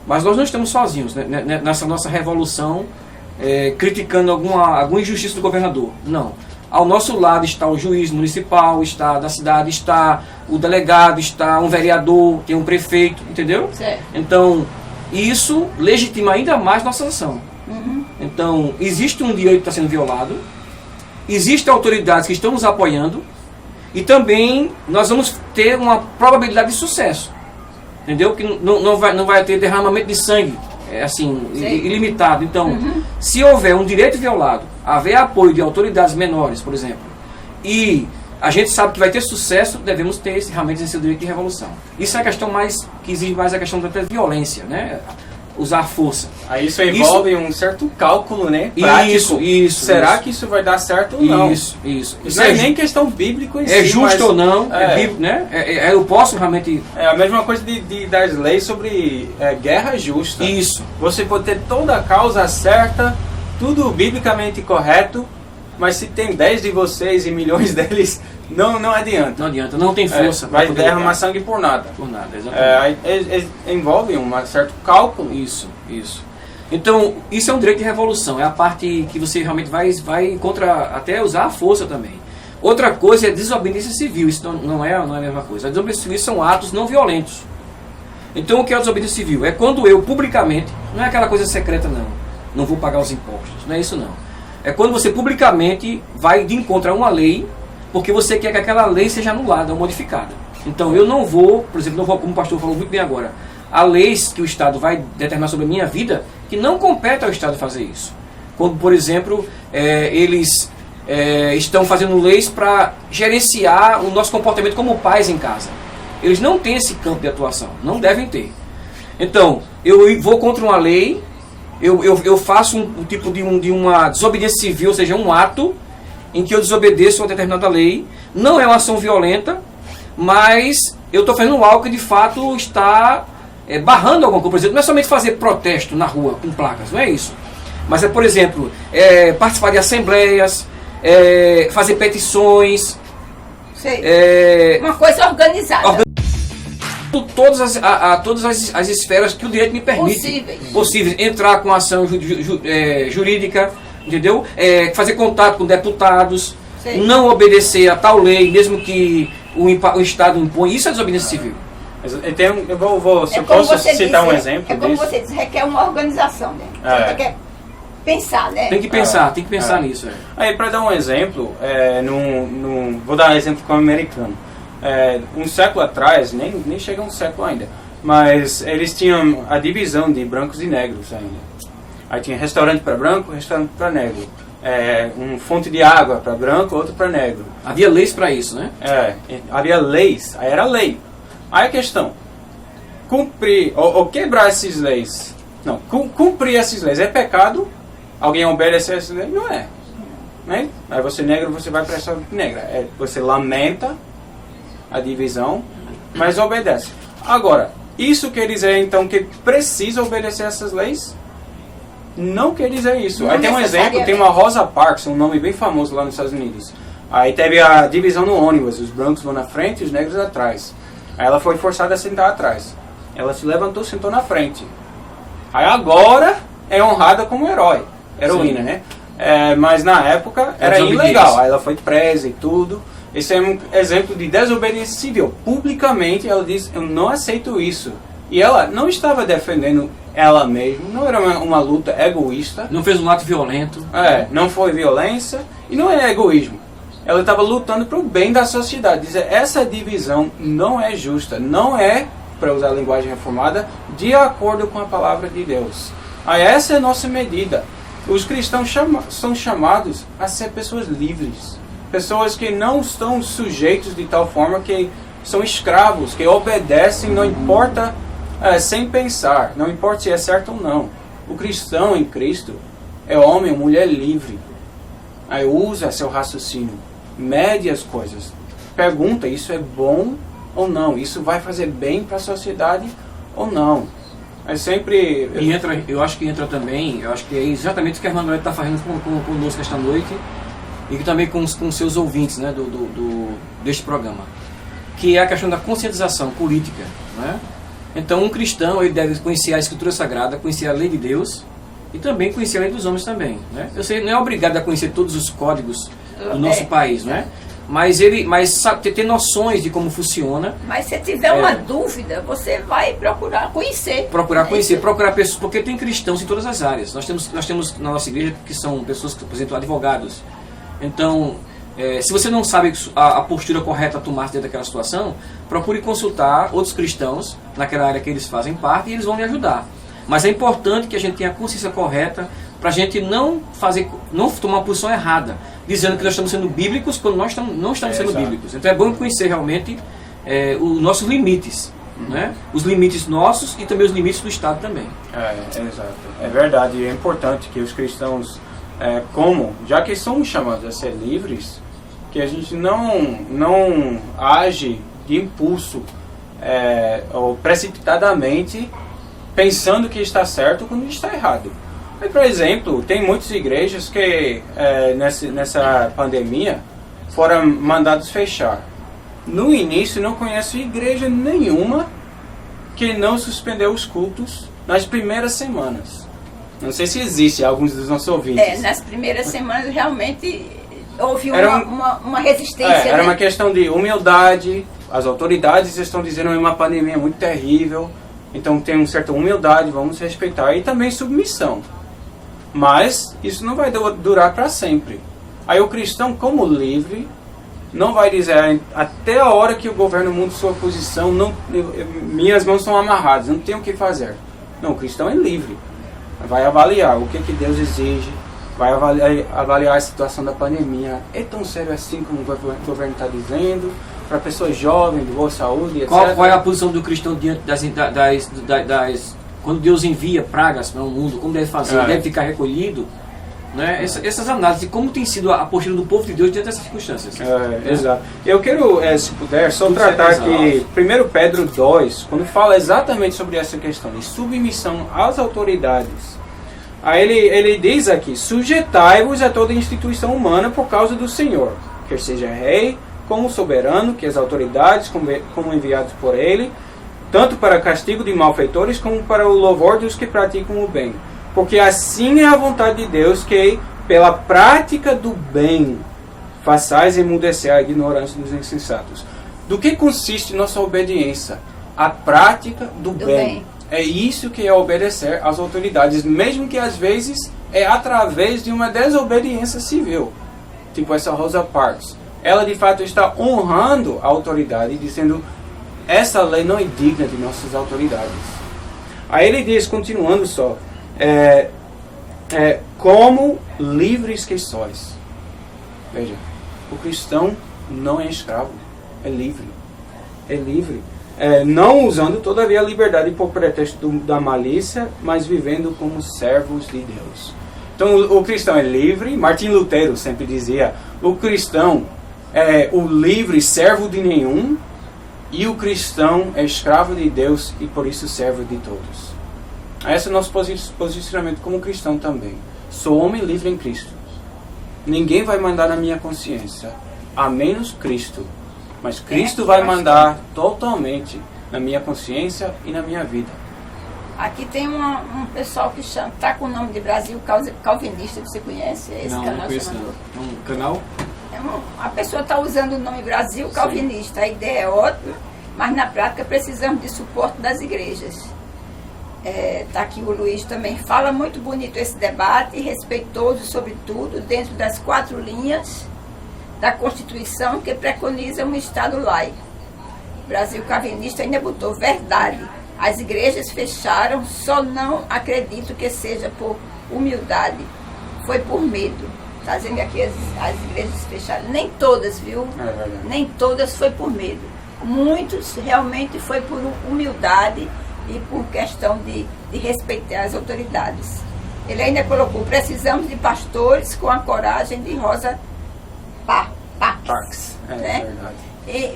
Mas nós não estamos sozinhos, né, nessa nossa revolução, criticando alguma injustiça do governador. Não. Ao nosso lado está o juiz municipal, está da cidade, está o delegado, está um vereador, tem um prefeito, entendeu? Certo. Então, isso legitima ainda mais nossa ação. Uhum. Então, existe um direito que está sendo violado, existem autoridades que estão nos apoiando, e também nós vamos ter uma probabilidade de sucesso. Entendeu? Que não vai ter derramamento de sangue, ilimitado. Então, se houver um direito violado, haver apoio de autoridades menores, por exemplo, e a gente sabe que vai ter sucesso, devemos ter realmente esse direito de revolução. Isso é a questão que exige mais a questão da violência, né? usar força. Aí isso envolve um certo cálculo, né? Prático. Isso. Será que isso vai dar certo ou não? Isso. Isso não é nem questão bíblica em si. É justo mas, ou não, bíblico, né? Eu posso realmente... É a mesma coisa das leis sobre guerra justa. Isso. Você pode ter toda a causa certa, tudo biblicamente correto, mas se tem 10 de vocês e milhões deles, não adianta. Não adianta, não tem força. Vai derramar sangue por nada. Por nada, exatamente. Envolve um certo cálculo. Isso. Então, isso é um direito de revolução. É a parte que você realmente vai contra, até usar a força também. Outra coisa é desobediência civil. Isso não é a mesma coisa. A desobediência civil são atos não violentos. Então, o que é a desobediência civil? É quando eu, publicamente, não é aquela coisa secreta, não vou pagar os impostos. Não é isso, não. É quando você publicamente vai de encontro a uma lei, porque você quer que aquela lei seja anulada ou modificada. Então eu não vou, por exemplo, como o pastor falou muito bem agora, há leis que o Estado vai determinar sobre a minha vida que não compete ao Estado fazer isso. Quando, por exemplo, eles estão fazendo leis para gerenciar o nosso comportamento como pais em casa. Eles não têm esse campo de atuação, não devem ter. Então, eu vou contra uma lei, eu faço um tipo de uma desobediência civil, ou seja, um ato em que eu desobedeço a determinada lei. Não é uma ação violenta, mas eu estou fazendo algo que de fato está barrando alguma coisa. Por exemplo, não é somente fazer protesto na rua com placas, não é isso. Mas é, por exemplo, participar de assembleias, fazer petições. Sei. Uma coisa organizada. Todas as esferas que o direito me permite. Possíveis. Entrar com ação jurídica, entendeu? Fazer contato com deputados, Sei. Não obedecer a tal lei, mesmo que o Estado impõe. Isso é desobediência civil. Se eu posso citar um exemplo como disso. você diz, requer uma organização, né? Você quer pensar, né? Tem que pensar nisso. Aí, para dar um exemplo, vou dar um exemplo com o americano. Um século atrás, nem chega a um século ainda, mas eles tinham a divisão de brancos e negros ainda. Aí tinha restaurante para branco, restaurante para negro. Um fonte de água para branco, outro para negro. Havia leis para isso, né? Havia leis, aí era lei. Aí a questão, cumprir ou quebrar essas leis. Não, cumprir essas leis é pecado? Alguém obedece a essas leis? Não é. Né? Aí você negro, você vai para essa negra. Você lamenta a divisão, mas obedece. Agora, isso quer dizer então que precisa obedecer essas leis? Não quer dizer isso. Não aí tem um exemplo, tem uma Rosa Parks, um nome bem famoso lá nos Estados Unidos. Aí teve a divisão no ônibus, os brancos vão na frente e os negros atrás. Aí ela foi forçada a sentar atrás. Ela se levantou, sentou na frente. Aí agora é honrada como heroína, né? Mas na época era ilegal. Aí ela foi presa e tudo. Esse é um exemplo de desobediência civil. Publicamente ela diz, eu não aceito isso. E ela não estava defendendo ela mesma, não era uma luta egoísta. Não fez um ato violento. Não foi violência e não é egoísmo. Ela estava lutando para o bem da sociedade. Dizer, essa divisão não é justa, não é, para usar a linguagem reformada, de acordo com a palavra de Deus. Essa é a nossa medida. Os cristãos são chamados a ser pessoas livres. Pessoas que não estão sujeitos de tal forma que são escravos, que obedecem, não importa, sem pensar, não importa se é certo ou não. O cristão em Cristo é homem ou mulher livre. Usa seu raciocínio, mede as coisas, pergunta, isso é bom ou não? Isso vai fazer bem para a sociedade ou não? Sempre... Eu acho que entra também, eu acho que é exatamente o que a irmã Noé está fazendo conosco esta noite, e também com seus ouvintes, né, deste programa, que é a questão da conscientização política, né? Então um cristão ele deve conhecer a Escritura Sagrada, conhecer a lei de Deus e também conhecer a lei dos homens também, né? Você não é obrigado a conhecer todos os códigos do nosso país, né? Mas ter noções de como funciona. Mas se tiver uma dúvida, você vai procurar conhecer. Procurar pessoas, porque tem cristãos em todas as áreas. Nós temos na nossa igreja que são pessoas que, por exemplo, advogados. Então, se você não sabe a postura correta a tomar dentro daquela situação, procure consultar outros cristãos naquela área que eles fazem parte e eles vão lhe ajudar. Mas é importante que a gente tenha a consciência correta para a gente não tomar uma posição errada, dizendo que nós estamos sendo bíblicos quando nós não estamos sendo bíblicos. Então é bom conhecer realmente os nossos limites. né? Os limites nossos e também os limites do Estado também. Exato. É verdade. É importante que os cristãos, já que somos chamados a ser livres, que a gente não age de impulso ou precipitadamente pensando que está certo quando está errado. Aí, por exemplo, tem muitas igrejas que nessa pandemia foram mandados fechar. No início não conheço igreja nenhuma que não suspendeu os cultos nas primeiras semanas. Não sei se existe alguns dos nossos ouvintes. Nas primeiras semanas realmente houve uma resistência. Era uma questão de humildade. As autoridades estão dizendo que é uma pandemia muito terrível. Então tem uma certa humildade, vamos respeitar. E também submissão. Mas isso não vai durar para sempre. Aí o cristão, como livre, não vai dizer até a hora que o governo muda sua posição, minhas mãos estão amarradas, não tenho o que fazer. Não, o cristão é livre. Vai avaliar o que Deus exige, vai avaliar a situação da pandemia. É tão sério assim como o governo está dizendo? Para pessoas jovens, de boa saúde, etc. Qual é a posição do cristão diante das quando Deus envia pragas para o mundo? Como deve fazer? Deve ficar recolhido? Né? Essas análises de como tem sido a postura do povo de Deus diante dessas circunstâncias. Exato. Eu quero, se puder, só tratar que 1 Pedro 2, quando fala exatamente sobre essa questão de submissão às autoridades, aí ele diz aqui: sujeitai-vos a toda instituição humana por causa do Senhor, quer seja rei, como soberano, que as autoridades, como enviados por ele, tanto para castigo de malfeitores, como para o louvor dos que praticam o bem. Porque assim é a vontade de Deus, que pela prática do bem façais emudecer a ignorância dos insensatos. Do que consiste nossa obediência? A prática do bem. É isso que é obedecer às autoridades, mesmo que às vezes é através de uma desobediência civil. Tipo essa Rosa Parks. Ela de fato está honrando a autoridade e dizendo: essa lei não é digna de nossas autoridades. Aí ele diz, continuando só, como livres que sois. Veja, o cristão não é escravo, é livre. É livre. Não usando todavia a liberdade por pretexto da malícia, mas vivendo como servos de Deus. Então o cristão é livre. Martim Lutero sempre dizia: o cristão é o livre servo de nenhum, e o cristão é escravo de Deus e por isso servo de todos. Esse é o nosso posicionamento como cristão também. Sou homem livre em Cristo. Ninguém vai mandar na minha consciência, a menos Cristo. Mas Cristo vai mandar totalmente na minha consciência e na minha vida. Aqui tem um pessoal que está com o nome de Brasil Calvinista, você conhece esse canal? Não conheço não. Um canal? A pessoa está usando o nome Brasil Calvinista. A ideia é ótima, mas na prática precisamos de suporte das igrejas. Está aqui o Luiz também. Fala muito bonito esse debate, respeitoso sobretudo, dentro das 4 linhas da Constituição que preconiza um Estado laico. Brasil Calvinista ainda botou: verdade, as igrejas fecharam, só não acredito que seja por humildade, foi por medo. Está dizendo aqui as igrejas fecharam. Nem todas, viu? Nem todas foi por medo. Muitos realmente foi por humildade e por questão de respeitar as autoridades. Ele ainda colocou: precisamos de pastores com a coragem de Rosa Parks. Né? Verdade.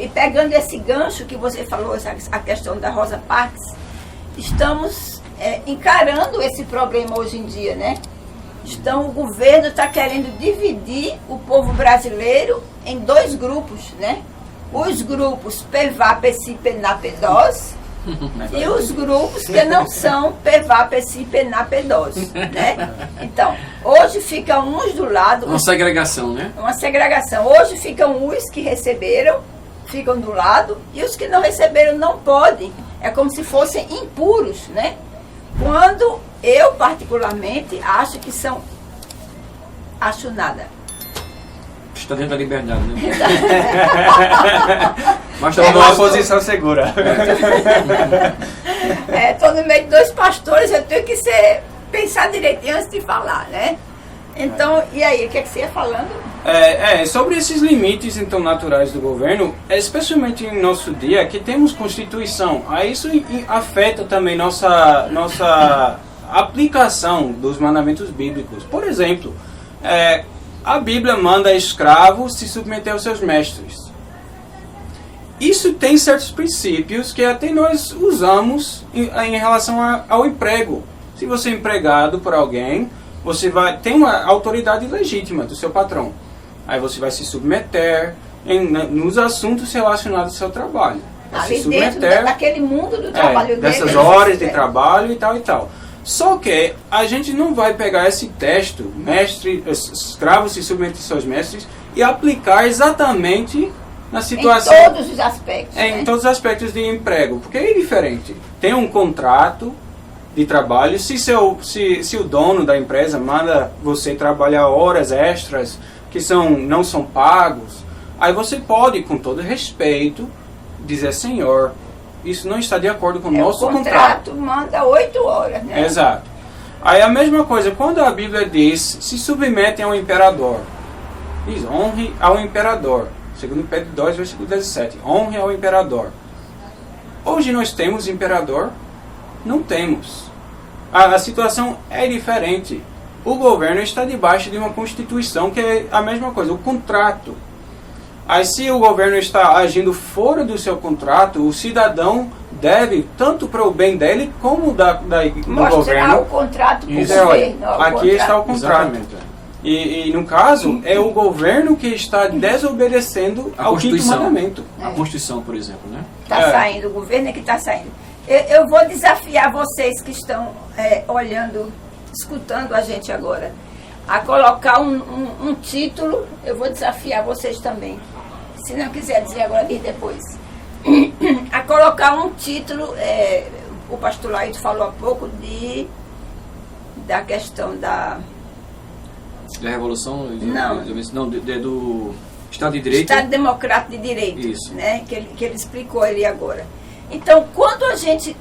E pegando esse gancho que você falou, a questão da Rosa Parks, estamos encarando esse problema hoje em dia, né? O governo está querendo dividir o povo brasileiro em 2 grupos, né? Os grupos PVA, PSI, PENA, P2 e os grupos que não são PVA, PSI, PENA, P2, né? Então, hoje ficam uns do lado... Uma segregação, né? Uma segregação. Hoje ficam os que receberam, ficam do lado, e os que não receberam não podem. É como se fossem impuros, né? Quando eu, particularmente, acho que são... Acho nada. Está dentro da liberdade, né? Mas estou numa posição segura. Estou no meio de 2 pastores, eu tenho que pensar direitinho antes de falar, né? Então, e aí, o que é que você ia falando? Sobre esses limites então naturais do governo, especialmente em nosso dia, que temos Constituição, isso afeta também nossa aplicação dos mandamentos bíblicos. Por exemplo, a Bíblia manda escravos se submeter aos seus mestres. Isso tem certos princípios que até nós usamos em relação ao emprego. Se você é empregado por alguém, você tem uma autoridade legítima do seu patrão. Aí você vai se submeter nos assuntos relacionados ao seu trabalho. Ali se submeter daquele mundo do trabalho dessas horas de trabalho e tal e tal. Só que a gente não vai pegar esse texto, escravos se submetem aos seus mestres, e aplicar exatamente na situação. Em todos os aspectos. Em todos os aspectos de emprego. Porque é diferente. Tem um contrato de trabalho. Se o dono da empresa manda você trabalhar horas extras que não são pagos, aí você pode, com todo respeito, dizer: Senhor, isso não está de acordo com o nosso contrato. O contrato manda 8 horas, né? Exato. Aí a mesma coisa, quando a Bíblia diz: se submetem ao imperador, diz: honre ao imperador. Segundo Pedro 2, versículo 17. Honre ao imperador. Hoje nós temos imperador? Não temos. A situação é diferente. O governo está debaixo de uma constituição que é a mesma coisa, o contrato. Aí se o governo está agindo fora do seu contrato, o cidadão deve, tanto para o bem dele como do mostrar governo, o contrato para o governo. Aqui está o contrato. E no caso, é o governo que está desobedecendo ao quinto mandamento. A Constituição, por exemplo, né? Está saindo, o governo é que está saindo. Eu vou desafiar vocês que estão olhando, escutando a gente agora, a colocar um título. Eu vou desafiar vocês também. Se não quiser dizer agora, diz depois. A colocar um título, o pastor Laíto falou há pouco da questão da Revolução? Não. Do Estado de Direito? Estado Democrático de Direito. Isso. Né? Que ele explicou ali agora. Então, quando a gente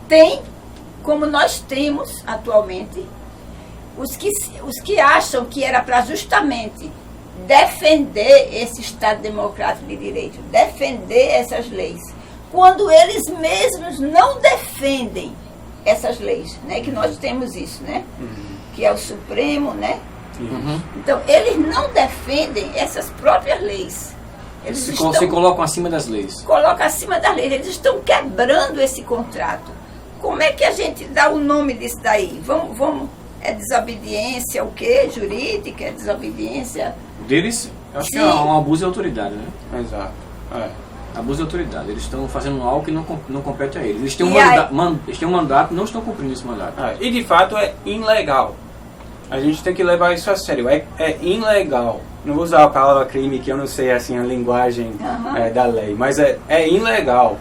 tem, como nós temos atualmente, os que acham que era para justamente defender esse Estado Democrático de Direito, defender essas leis, quando eles mesmos não defendem essas leis, né? Que nós temos isso, né? Que é o Supremo, né? Então, eles não defendem essas próprias leis. Eles se colocam acima das leis. Colocam acima das leis. Eles estão quebrando esse contrato. Como é que a gente dá o nome disso daí? Vamos é desobediência o quê? Jurídica? É desobediência? Deles, acho que é um abuso de autoridade, né? Exato. Abuso de autoridade. Eles estão fazendo algo que não compete a eles. Eles têm um mandato, não estão cumprindo esse mandato. E de fato é ilegal. A gente tem que levar isso a sério. É ilegal. Não vou usar a palavra crime, que eu não sei assim a linguagem da lei, mas é ilegal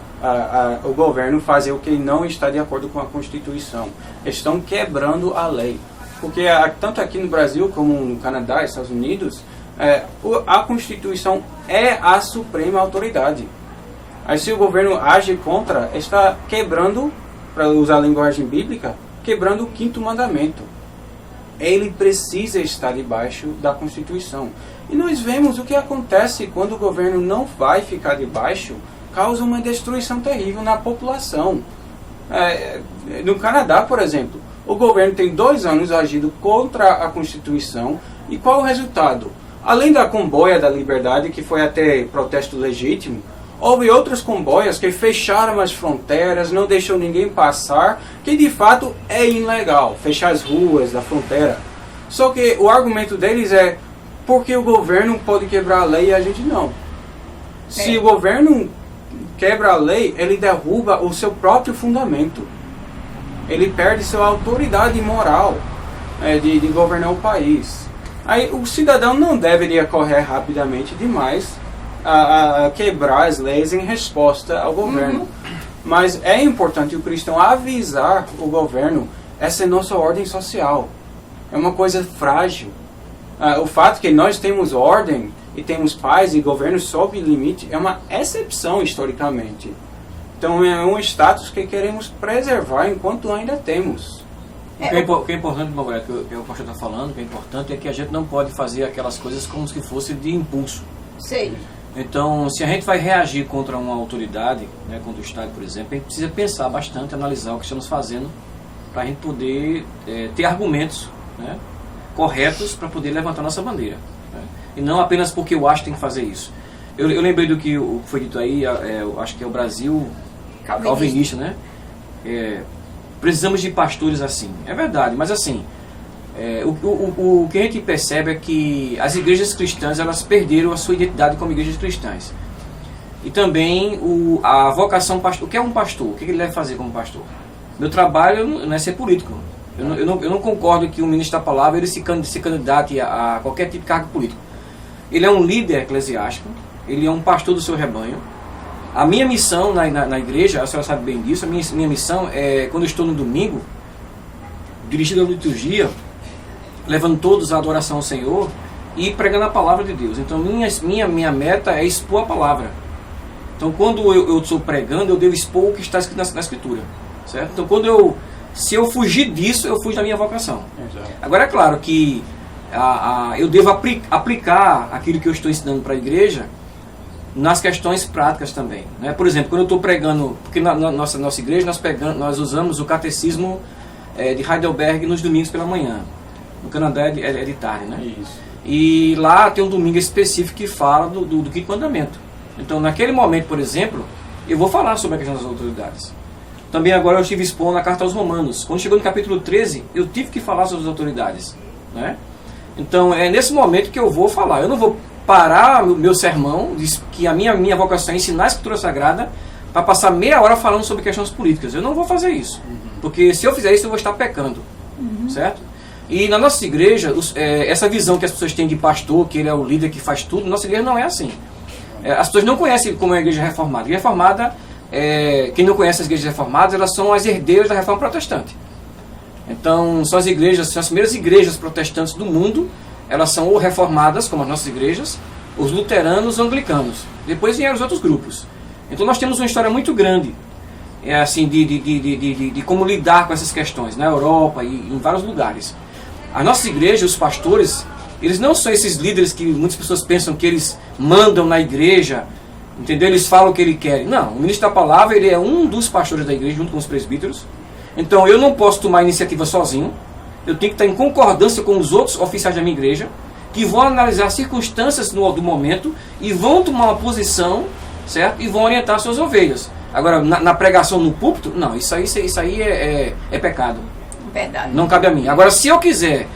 o governo fazer o que não está de acordo com a Constituição. Estão quebrando a lei. Porque tanto aqui no Brasil como no Canadá e Estados Unidos, a Constituição é a suprema autoridade. Aí se o governo age contra, está quebrando, para usar a linguagem bíblica, quebrando o quinto mandamento. Ele precisa estar debaixo da Constituição. E nós vemos o que acontece quando o governo não vai ficar debaixo, causa uma destruição terrível na população. No Canadá, por exemplo, o governo tem 2 anos agindo contra a Constituição. E qual o resultado? Além da comboia da liberdade, que foi até protesto legítimo, houve outros comboios que fecharam as fronteiras, não deixou ninguém passar, que de fato é ilegal, fechar as ruas da fronteira. Só que o argumento deles é porque o governo pode quebrar a lei e a gente não. Se o governo quebra a lei, ele derruba o seu próprio fundamento. Ele perde sua autoridade moral de governar o país. Aí o cidadão não deveria correr rapidamente demais a quebrar as leis em resposta ao governo. Mas é importante o cristão avisar o governo: essa é nossa ordem social. É uma coisa frágil. O fato que nós temos ordem e temos paz e governo sob limite é uma exceção historicamente. Então é um status que queremos preservar enquanto ainda temos. O que é importante, Margarete, que o pastor está falando, o que é importante é que a gente não pode fazer aquelas coisas como se fosse de impulso. Sei. Então, se a gente vai reagir contra uma autoridade, né, contra o Estado, por exemplo, a gente precisa pensar bastante, analisar o que estamos fazendo, para a gente poder ter argumentos, né, corretos para poder levantar nossa bandeira. Né? E não apenas porque eu acho que tem que fazer isso. Eu lembrei do que foi dito aí, eu acho que é o Brasil calvinista, né? Precisamos de pastores assim. É verdade, mas assim, o que a gente percebe é que as igrejas cristãs, elas perderam a sua identidade como igrejas cristãs. E também a vocação pastor. O que é um pastor? O que ele deve fazer como pastor? Meu trabalho não é ser político. Eu não concordo que o ministro da palavra ele se candidate a qualquer tipo de cargo político. Ele é um líder eclesiástico, ele é um pastor do seu rebanho. A minha missão na igreja, a senhora sabe bem disso, a minha missão é, quando eu estou no domingo, dirigindo a liturgia, levando todos à adoração ao Senhor e pregando a palavra de Deus. Então minha meta é expor a palavra. Então quando eu estou pregando, eu devo expor o que está escrito na Escritura. Certo? Então se eu fugir disso, eu fujo da minha vocação. Exato. Agora é claro que eu devo aplicar aquilo que eu estou ensinando para a igreja nas questões práticas também. Né? Por exemplo, quando eu estou pregando, porque na nossa igreja nós usamos o catecismo de Heidelberg nos domingos pela manhã. No Canadá é de tarde, né? Isso. E lá tem um domingo específico que fala do quinto mandamento. Então naquele momento, por exemplo, eu vou falar sobre a questão das autoridades. Também agora eu estive expondo na carta aos Romanos. Quando chegou no capítulo 13, eu tive que falar sobre as autoridades. Né? Então é nesse momento que eu vou falar. Eu não vou parar o meu sermão, diz que a minha vocação é ensinar a Escritura Sagrada, para passar meia hora falando sobre questões políticas. Eu não vou fazer isso. Porque se eu fizer isso, eu vou estar pecando. Certo? E na nossa igreja, essa visão que as pessoas têm de pastor, que ele é o líder que faz tudo, nossa igreja não é assim. As pessoas não conhecem como é a igreja reformada. A igreja reformada, quem não conhece as igrejas reformadas, elas são as herdeiras da reforma protestante. Então, são as primeiras igrejas protestantes do mundo. Elas são ou reformadas, como as nossas igrejas, os luteranos, os anglicanos. Depois vieram os outros grupos. Então nós temos uma história muito grande assim, de como lidar com essas questões na Europa e em vários lugares. As nossas igrejas, os pastores, eles não são esses líderes que muitas pessoas pensam que eles mandam na igreja, entendeu? Eles falam o que eles querem. Não, o ministro da palavra ele é um dos pastores da igreja, junto com os presbíteros. Então eu não posso tomar iniciativa sozinho. Eu tenho que estar em concordância com os outros oficiais da minha igreja, que vão analisar as circunstâncias do momento e vão tomar uma posição, certo? E vão orientar suas ovelhas. Agora, na pregação no púlpito, não, isso aí é pecado. Verdade. Não cabe a mim. Agora, se eu quiser,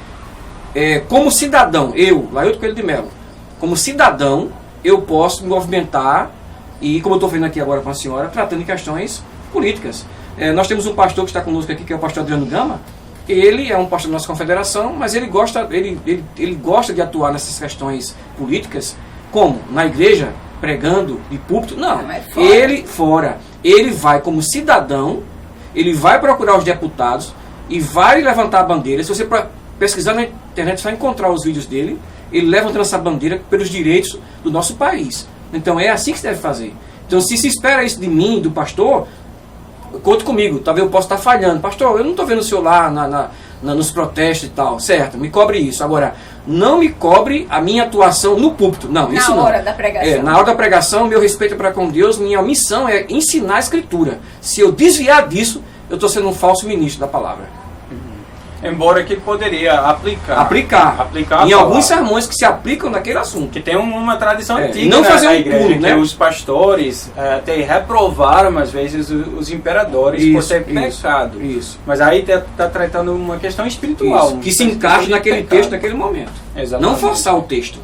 como cidadão, Lailton Coelho de Mello, como cidadão, eu posso me movimentar e, como eu estou vendo aqui agora com a senhora, tratando de questões políticas. Nós temos um pastor que está conosco aqui, que é o pastor Adriano Gama. Ele é um pastor da nossa confederação, mas ele gosta de atuar nessas questões políticas, como? Na igreja, pregando, de púlpito? Não. Ele vai como cidadão, ele vai procurar os deputados e vai levantar a bandeira. Se você pesquisar na internet, você vai encontrar os vídeos dele, ele levantando essa bandeira pelos direitos do nosso país. Então é assim que se deve fazer. Então se espera isso de mim, do pastor, conte comigo, talvez eu possa estar falhando. Pastor, eu não estou vendo o senhor lá nos protestos e tal, certo? Me cobre isso. Agora, não me cobre a minha atuação no púlpito. Não, isso não. Na hora da pregação. Na hora da pregação, meu respeito é para com Deus, minha missão é ensinar a Escritura. Se eu desviar disso, eu estou sendo um falso ministro da palavra. Embora que ele poderia aplicar em alguns sermões que se aplicam naquele assunto. Que tem uma tradição antiga não fazer na igreja, pulo, né? Que os pastores até reprovaram às vezes os imperadores por ter pecado. Isso. Mas aí está tratando uma questão espiritual. Que se encaixa naquele texto, naquele momento. Exatamente. Não forçar o texto.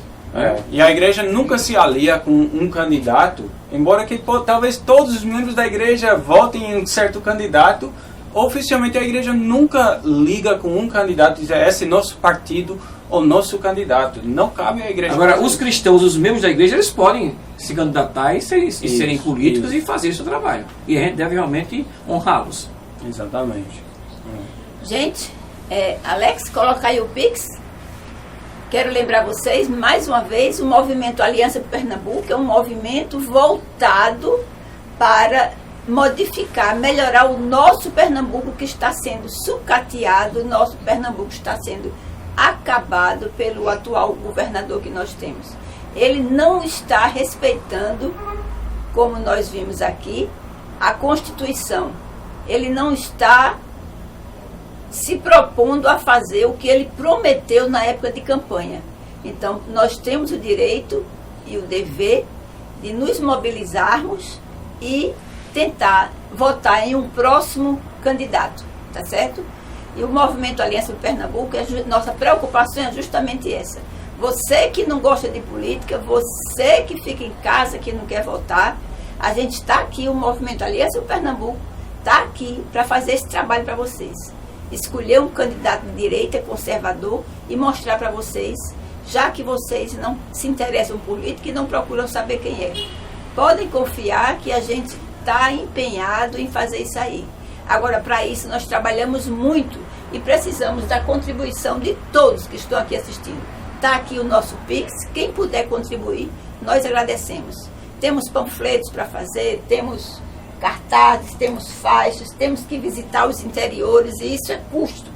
E a igreja nunca se alia com um candidato, embora que talvez todos os membros da igreja votem em um certo candidato. Oficialmente a igreja nunca liga com um candidato e diz, esse é nosso partido ou nosso candidato. Não cabe à igreja. Agora, os cristãos, os membros da igreja, eles podem se candidatar e serem políticos e fazer esse trabalho. E a gente deve realmente honrá-los. Exatamente. Gente, Alex, coloca aí o Pix. Quero lembrar vocês, mais uma vez, o movimento Aliança por Pernambuco é um movimento voltado para modificar, melhorar o nosso Pernambuco, que está sendo sucateado, o nosso Pernambuco está sendo acabado pelo atual governador que nós temos. Ele não está respeitando, como nós vimos aqui, a Constituição. Ele não está se propondo a fazer o que ele prometeu na época de campanha. Então, nós temos o direito e o dever de nos mobilizarmos e tentar votar em um próximo candidato, tá certo? E o Movimento Aliança do Pernambuco, nossa preocupação é justamente essa. Você que não gosta de política, você que fica em casa, que não quer votar, a gente está aqui, o Movimento Aliança do Pernambuco está aqui para fazer esse trabalho para vocês. Escolher um candidato de direita, conservador, e mostrar para vocês, já que vocês não se interessam por política e não procuram saber quem é. Podem confiar que a gente está empenhado em fazer isso aí. Agora, para isso, nós trabalhamos muito e precisamos da contribuição de todos que estão aqui assistindo. Está aqui o nosso Pix, quem puder contribuir, nós agradecemos. Temos panfletos para fazer, temos cartazes, temos faixas, temos que visitar os interiores, e isso é custo,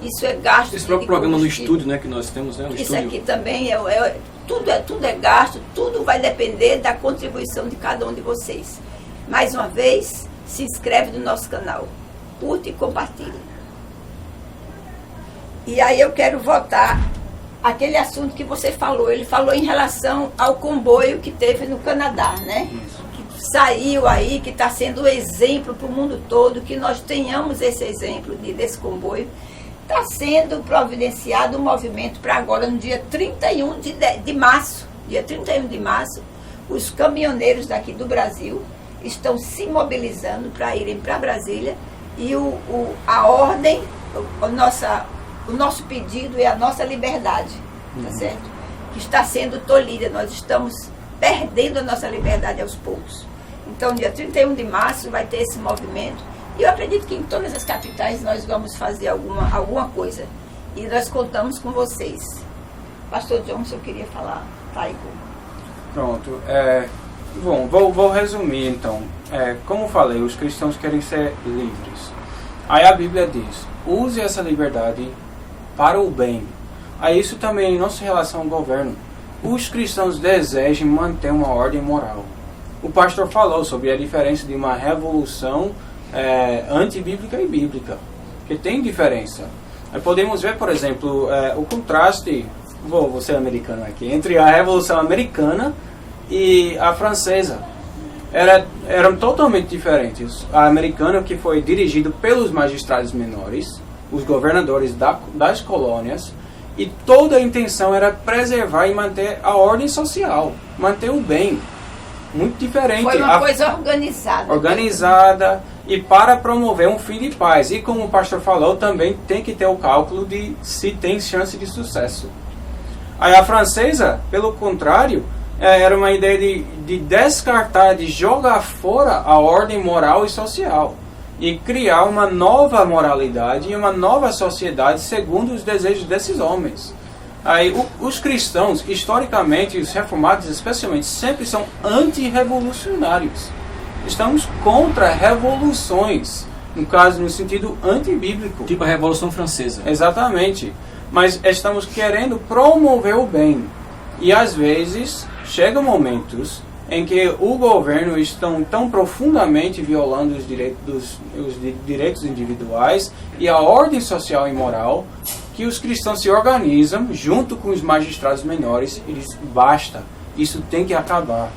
isso é gasto. Esse próprio programa no estúdio, né, que nós temos, né? Isso aqui também tudo é gasto, tudo vai depender da contribuição de cada um de vocês. Mais uma vez, se inscreve no nosso canal, curte e compartilha. E aí eu quero voltar aquele assunto que você falou. Ele falou em relação ao comboio que teve no Canadá, né? Que saiu aí, que está sendo exemplo para o mundo todo, que nós tenhamos esse exemplo desse comboio. Está sendo providenciado um movimento para agora, no dia 31 de março. Dia 31 de março, os caminhoneiros daqui do Brasil estão se mobilizando para irem para Brasília, e a ordem, o nosso pedido é a nossa liberdade, tá certo? Que está sendo tolhida, nós estamos perdendo a nossa liberdade aos poucos. Então, dia 31 de março vai ter esse movimento, e eu acredito que em todas as capitais nós vamos fazer alguma coisa, e nós contamos com vocês. Pastor John, se eu queria falar, tá aí. Pronto, bom, vou resumir então. Como falei, os cristãos querem ser livres. Aí a Bíblia diz, use essa liberdade para o bem. Aí isso também não se relaciona ao governo. Os cristãos desejam manter uma ordem moral. O pastor falou sobre a diferença de uma revolução antibíblica e bíblica, que tem diferença. Aí podemos ver, por exemplo, o contraste, vou ser americano aqui, entre a Revolução Americana e a francesa. Eram totalmente diferentes. A americana, que foi dirigida pelos magistrados menores, os governadores das colônias, e toda a intenção era preservar e manter a ordem social, manter o bem. Muito diferente. Foi uma coisa organizada. Organizada, e para promover um fim de paz. E como o pastor falou, também tem que ter o cálculo de se tem chance de sucesso. Aí a francesa, pelo contrário, era uma ideia de descartar, de jogar fora a ordem moral e social, e criar uma nova moralidade e uma nova sociedade segundo os desejos desses homens. Aí os cristãos, historicamente, os reformados especialmente, sempre são antirrevolucionários. Estamos contra revoluções, no caso, no sentido antibíblico. Tipo a Revolução Francesa. Exatamente. Mas estamos querendo promover o bem. E às vezes chegam momentos em que o governo está tão profundamente violando os direitos individuais e a ordem social e moral, que os cristãos se organizam junto com os magistrados menores e dizem, basta, isso tem que acabar.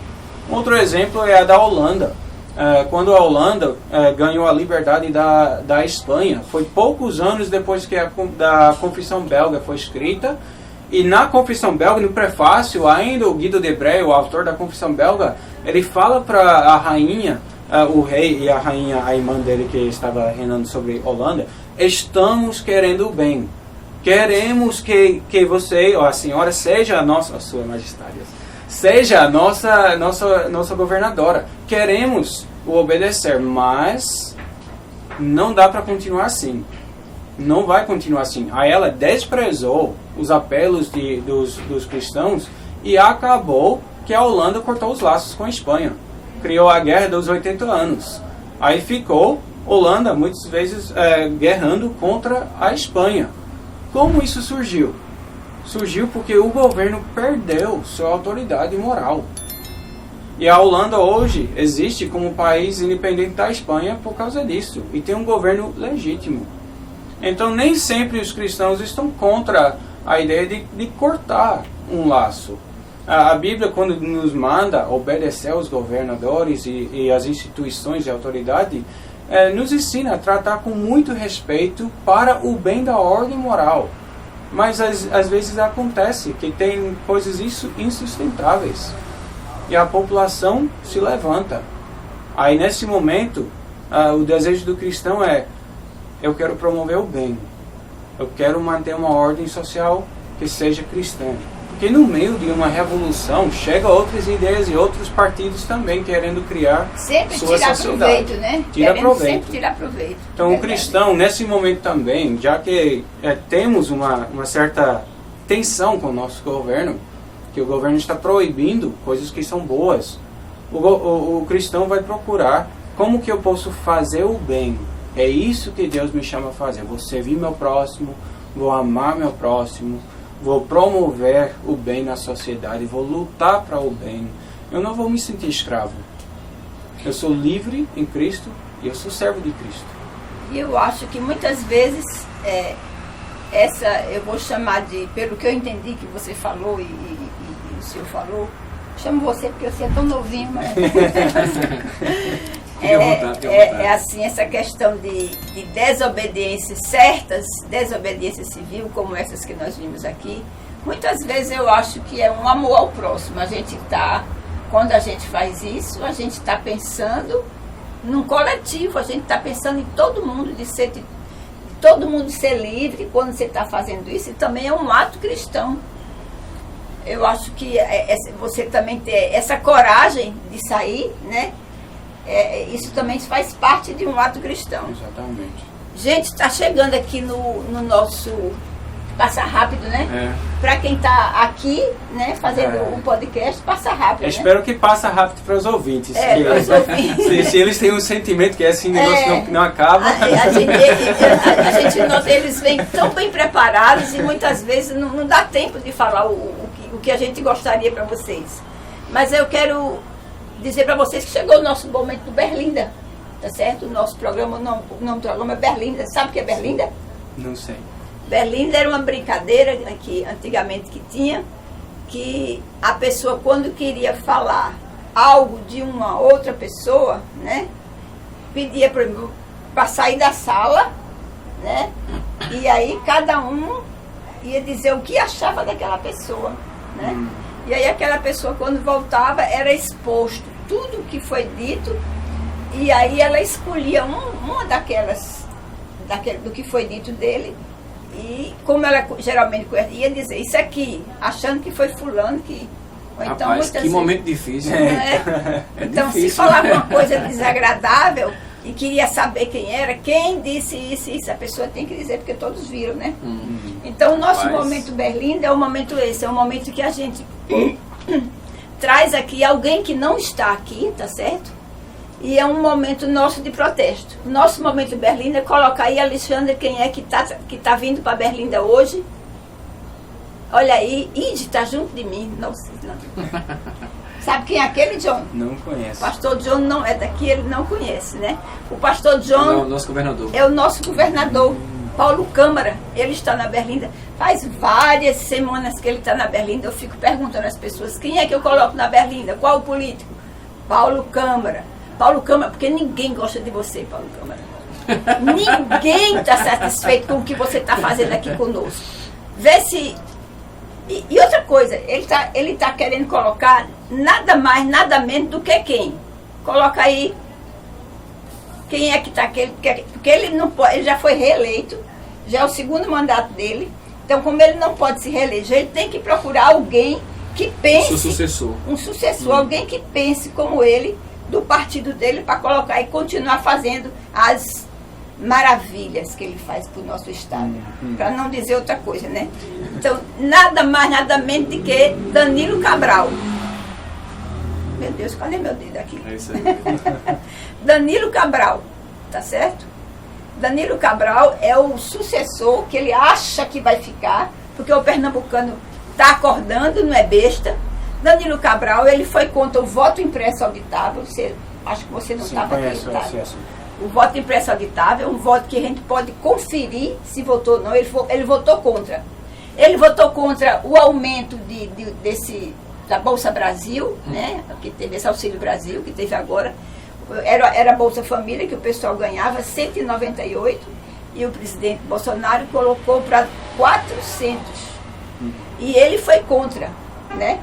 Outro exemplo é a da Holanda. Quando a Holanda ganhou a liberdade da Espanha, foi poucos anos depois que da Confissão Belga foi escrita. E na Confissão Belga, no prefácio, ainda o Guido de Brès, o autor da Confissão Belga, ele fala para a rainha, o rei e a rainha, a irmã dele que estava reinando sobre Holanda, estamos querendo o bem. Queremos que você, a senhora, seja a sua majestária, seja a nossa governadora. Queremos o obedecer, mas não dá para continuar assim. Não vai continuar assim. Aí ela desprezou os apelos dos cristãos e acabou que a Holanda cortou os laços com a Espanha. Criou a Guerra dos 80 anos. Aí ficou Holanda muitas vezes guerrando contra a Espanha. Como isso surgiu? Surgiu porque o governo perdeu sua autoridade moral. E a Holanda hoje existe como país independente da Espanha por causa disso. E tem um governo legítimo. Então nem sempre os cristãos estão contra a ideia de cortar um laço. A Bíblia, quando nos manda obedecer aos governadores e às instituições de autoridade, nos ensina a tratar com muito respeito para o bem da ordem moral. Mas às vezes acontece que tem coisas insustentáveis. E a população se levanta. Aí nesse momento, o desejo do cristão é: eu quero promover o bem. Eu quero manter uma ordem social que seja cristã. Porque no meio de uma revolução, chegam outras ideias e outros partidos também querendo criar sempre sua tirar sociedade. proveito, né? Sempre tirar proveito. Então o cristão, nesse momento também, já que temos uma certa tensão com o nosso governo, que o governo está proibindo coisas que são boas, o cristão vai procurar como que eu posso fazer o bem. É isso que Deus me chama a fazer. Vou servir meu próximo, vou amar meu próximo, vou promover o bem na sociedade, vou lutar para o bem. Eu não vou me sentir escravo. Eu sou livre em Cristo e eu sou servo de Cristo. E eu acho que muitas vezes, eu vou chamar de, pelo que eu entendi que você falou e o senhor falou, chamo você porque você é tão novinho, mas... É assim, essa questão de desobediências certas, desobediência civil, como essas que nós vimos aqui, muitas vezes eu acho que é um amor ao próximo. Quando a gente faz isso, a gente está pensando num coletivo, a gente está pensando em todo mundo, de todo mundo ser livre quando você está fazendo isso, e também é um ato cristão. Eu acho que você também ter essa coragem de sair, né? Isso também faz parte de um ato cristão. Exatamente. Gente, está chegando aqui no nosso... Passa rápido, né? Para quem está aqui, né, fazendo um podcast, passa rápido. Espero que passe rápido para os ouvintes. Os ouvintes. Se eles têm um sentimento que esse negócio não acaba. A gente nota, eles vêm tão bem preparados e muitas vezes não dá tempo de falar o que a gente gostaria para vocês. Mas eu quero dizer para vocês que chegou o nosso momento do Berlinda, tá certo? O nosso programa, o nome do programa é Berlinda. Sabe o que é Berlinda? Não sei. Berlinda era uma brincadeira que antigamente tinha, que a pessoa, quando queria falar algo de uma outra pessoa, né, pedia para sair da sala, né, e aí cada um ia dizer o que achava daquela pessoa, né, e aí aquela pessoa, quando voltava, era exposto tudo o que foi dito, e aí ela escolhia uma do que foi dito dele. E como ela geralmente ia dizer isso aqui, achando que foi fulano que... Ou então, rapaz, que momento difícil. Então, difícil. Se falava uma coisa desagradável e queria saber quem era, quem disse isso, a pessoa tem que dizer, porque todos viram, né? Então, o nosso momento Berlinda é um momento esse, é um momento que a gente traz aqui alguém que não está aqui, tá certo? E é um momento nosso de protesto. Nosso momento Berlinda, coloca aí, Alexandre, quem é que tá vindo para Berlinda hoje. Olha aí, Ide está junto de mim. Nossa, não. Sabe quem é aquele, John? Não conheço. O pastor John não é daqui, ele não conhece, né? O pastor John é o nosso governador. É o nosso governador, Paulo Câmara. Ele está na Berlinda. Faz várias semanas que ele está na Berlinda. Eu fico perguntando às pessoas, quem é que eu coloco na Berlinda? Qual o político? Paulo Câmara. Paulo Câmara, porque ninguém gosta de você, Paulo Câmara. Ninguém está satisfeito com o que você está fazendo aqui conosco. Vê se... E outra coisa, ele tá querendo colocar nada mais, nada menos do que quem? Coloca aí quem é que está aqui. Porque ele não pode, ele já foi reeleito, já é o segundo mandato dele. Então, como ele não pode se reeleger, ele tem que procurar alguém que pense... Um sucessor, alguém que pense como ele, do partido dele, para colocar e continuar fazendo as maravilhas que ele faz para o nosso estado, para não dizer outra coisa, né? Então, nada mais, nada menos do que Danilo Cabral. meu Deus, cadê meu dedo aqui? É isso aí. Danilo Cabral, tá certo? Danilo Cabral é o sucessor que ele acha que vai ficar, porque o pernambucano está acordando, não é besta. Danilo Cabral, ele foi contra o voto impresso auditável. Acho que você não estava aqui. Tá? O voto impresso auditável é um voto que a gente pode conferir se votou ou não. Ele votou contra. Ele votou contra o aumento da Bolsa Brasil, né? Que teve esse Auxílio Brasil, que teve agora. Era a Bolsa Família, que o pessoal ganhava 198, e o presidente Bolsonaro colocou para 400. E ele foi contra, né?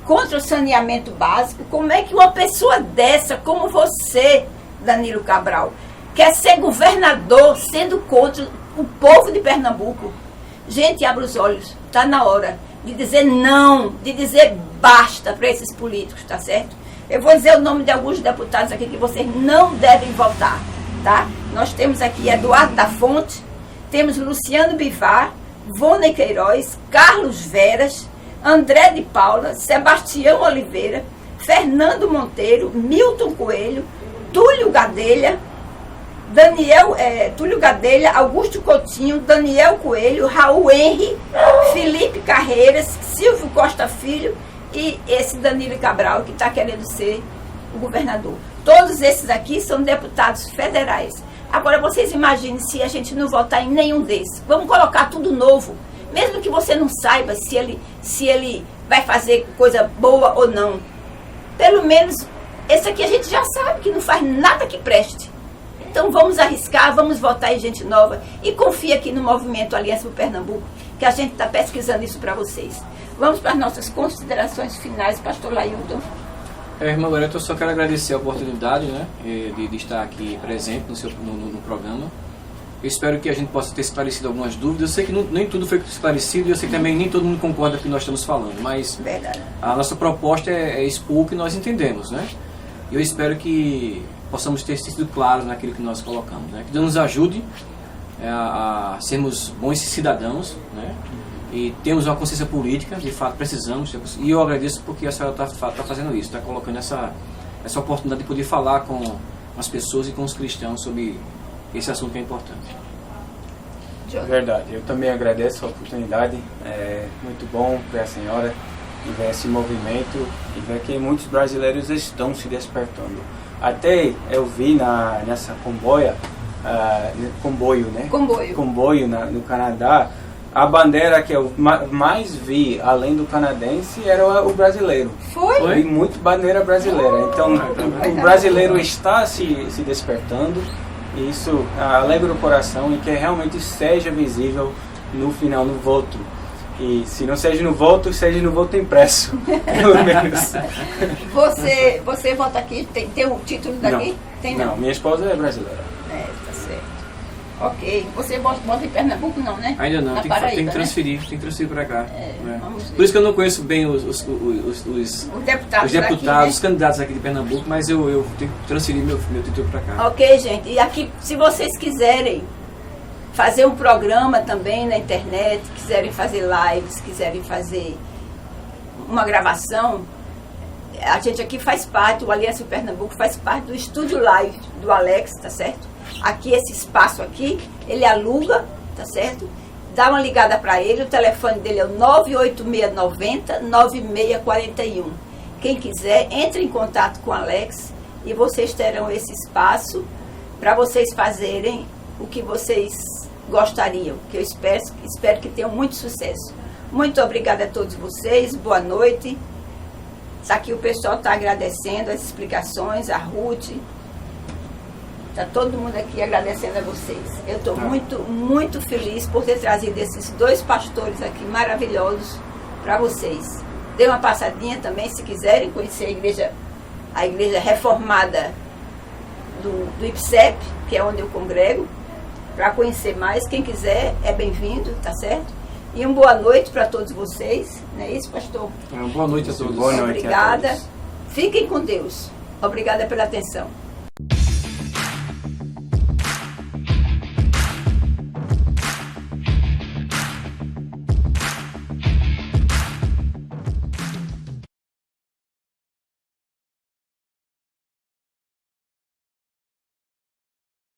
Contra o saneamento básico. Como é que uma pessoa dessa, como você, Danilo Cabral, quer ser governador sendo contra o povo de Pernambuco? Gente, abre os olhos, está na hora de dizer não, de dizer basta para esses políticos, tá certo? Eu vou dizer o nome de alguns deputados aqui que vocês não devem votar, tá? Nós temos aqui Eduardo da Fonte, temos Luciano Bivar, Vônei Queiroz, Carlos Veras, André de Paula, Sebastião Oliveira, Fernando Monteiro, Milton Coelho, Túlio Gadelha, Túlio Gadelha, Augusto Coutinho, Daniel Coelho, Raul Henri, Felipe Carreiras, Silvio Costa Filho e esse Danilo Cabral, que está querendo ser o governador. Todos esses aqui são deputados federais. Agora vocês imaginem se a gente não votar em nenhum desses. Vamos colocar tudo novo. Mesmo que você não saiba se ele vai fazer coisa boa ou não. Pelo menos esse aqui a gente já sabe que não faz nada que preste. Então vamos arriscar, vamos votar em gente nova e confia aqui no movimento Aliança por Pernambuco, que a gente está pesquisando isso para vocês. Vamos para as nossas considerações finais, pastor Lailton. Irmã Loreta, eu só quero agradecer a oportunidade, né, de estar aqui presente no programa. Eu espero que a gente possa ter esclarecido algumas dúvidas. Eu sei que nem tudo foi esclarecido e eu sei que também nem todo mundo concorda com o que nós estamos falando, mas verdade. A nossa proposta é expor o que nós entendemos, né? E eu espero que possamos ter sido claros naquilo que nós colocamos, né? Que Deus nos ajude a sermos bons cidadãos, né? E temos uma consciência política, de fato precisamos, e eu agradeço porque a senhora está fazendo isso, está colocando essa oportunidade de poder falar com as pessoas e com os cristãos sobre esse assunto que é importante. Verdade, eu também agradeço a oportunidade, é muito bom ver a senhora e ver esse movimento e ver que muitos brasileiros estão se despertando. Até eu vi nessa comboio, né? Comboio no Canadá, a bandeira que eu mais vi, além do canadense, era o brasileiro. Foi? Vi muito bandeira brasileira. Então, o brasileiro está se despertando. E isso alegra o coração e que realmente seja visível no final, no voto. E se não seja no voto, seja no voto impresso, pelo menos. Você vota aqui? Tem um título daqui? Não, minha esposa é brasileira. Tá certo. Ok. Você vota em Pernambuco, não, né? Ainda não, tem Paraíba, que transferir, tem que transferir para cá. Vamos ver. Por isso que eu não conheço bem os deputados daqui, né? os candidatos aqui de Pernambuco, mas eu tenho que transferir meu título para cá. Ok, gente. E aqui, se vocês quiserem fazer um programa também na internet, quiserem fazer lives, quiserem fazer uma gravação, a gente aqui faz parte, o Aliança Pernambuco faz parte do Estúdio Live do Alex, tá certo? Aqui, esse espaço aqui, ele aluga, tá certo? Dá uma ligada para ele, o telefone dele é o 98690-9641. Quem quiser, entre em contato com o Alex e vocês terão esse espaço para vocês fazerem o que vocês gostariam, que eu espero que tenham muito sucesso. Muito obrigada a todos vocês, boa noite. Aqui o pessoal está agradecendo as explicações, a Ruth. Está todo mundo aqui agradecendo a vocês. Eu estou muito, muito feliz por ter trazido esses dois pastores aqui maravilhosos para vocês. Dê uma passadinha também, se quiserem conhecer a igreja reformada do IPSEP, que é onde eu congrego, para conhecer mais. Quem quiser é bem-vindo, tá certo? E uma boa noite para todos vocês. Não é isso, pastor? Boa noite a todos. Boa noite. Obrigada. A todos. Fiquem com Deus. Obrigada pela atenção.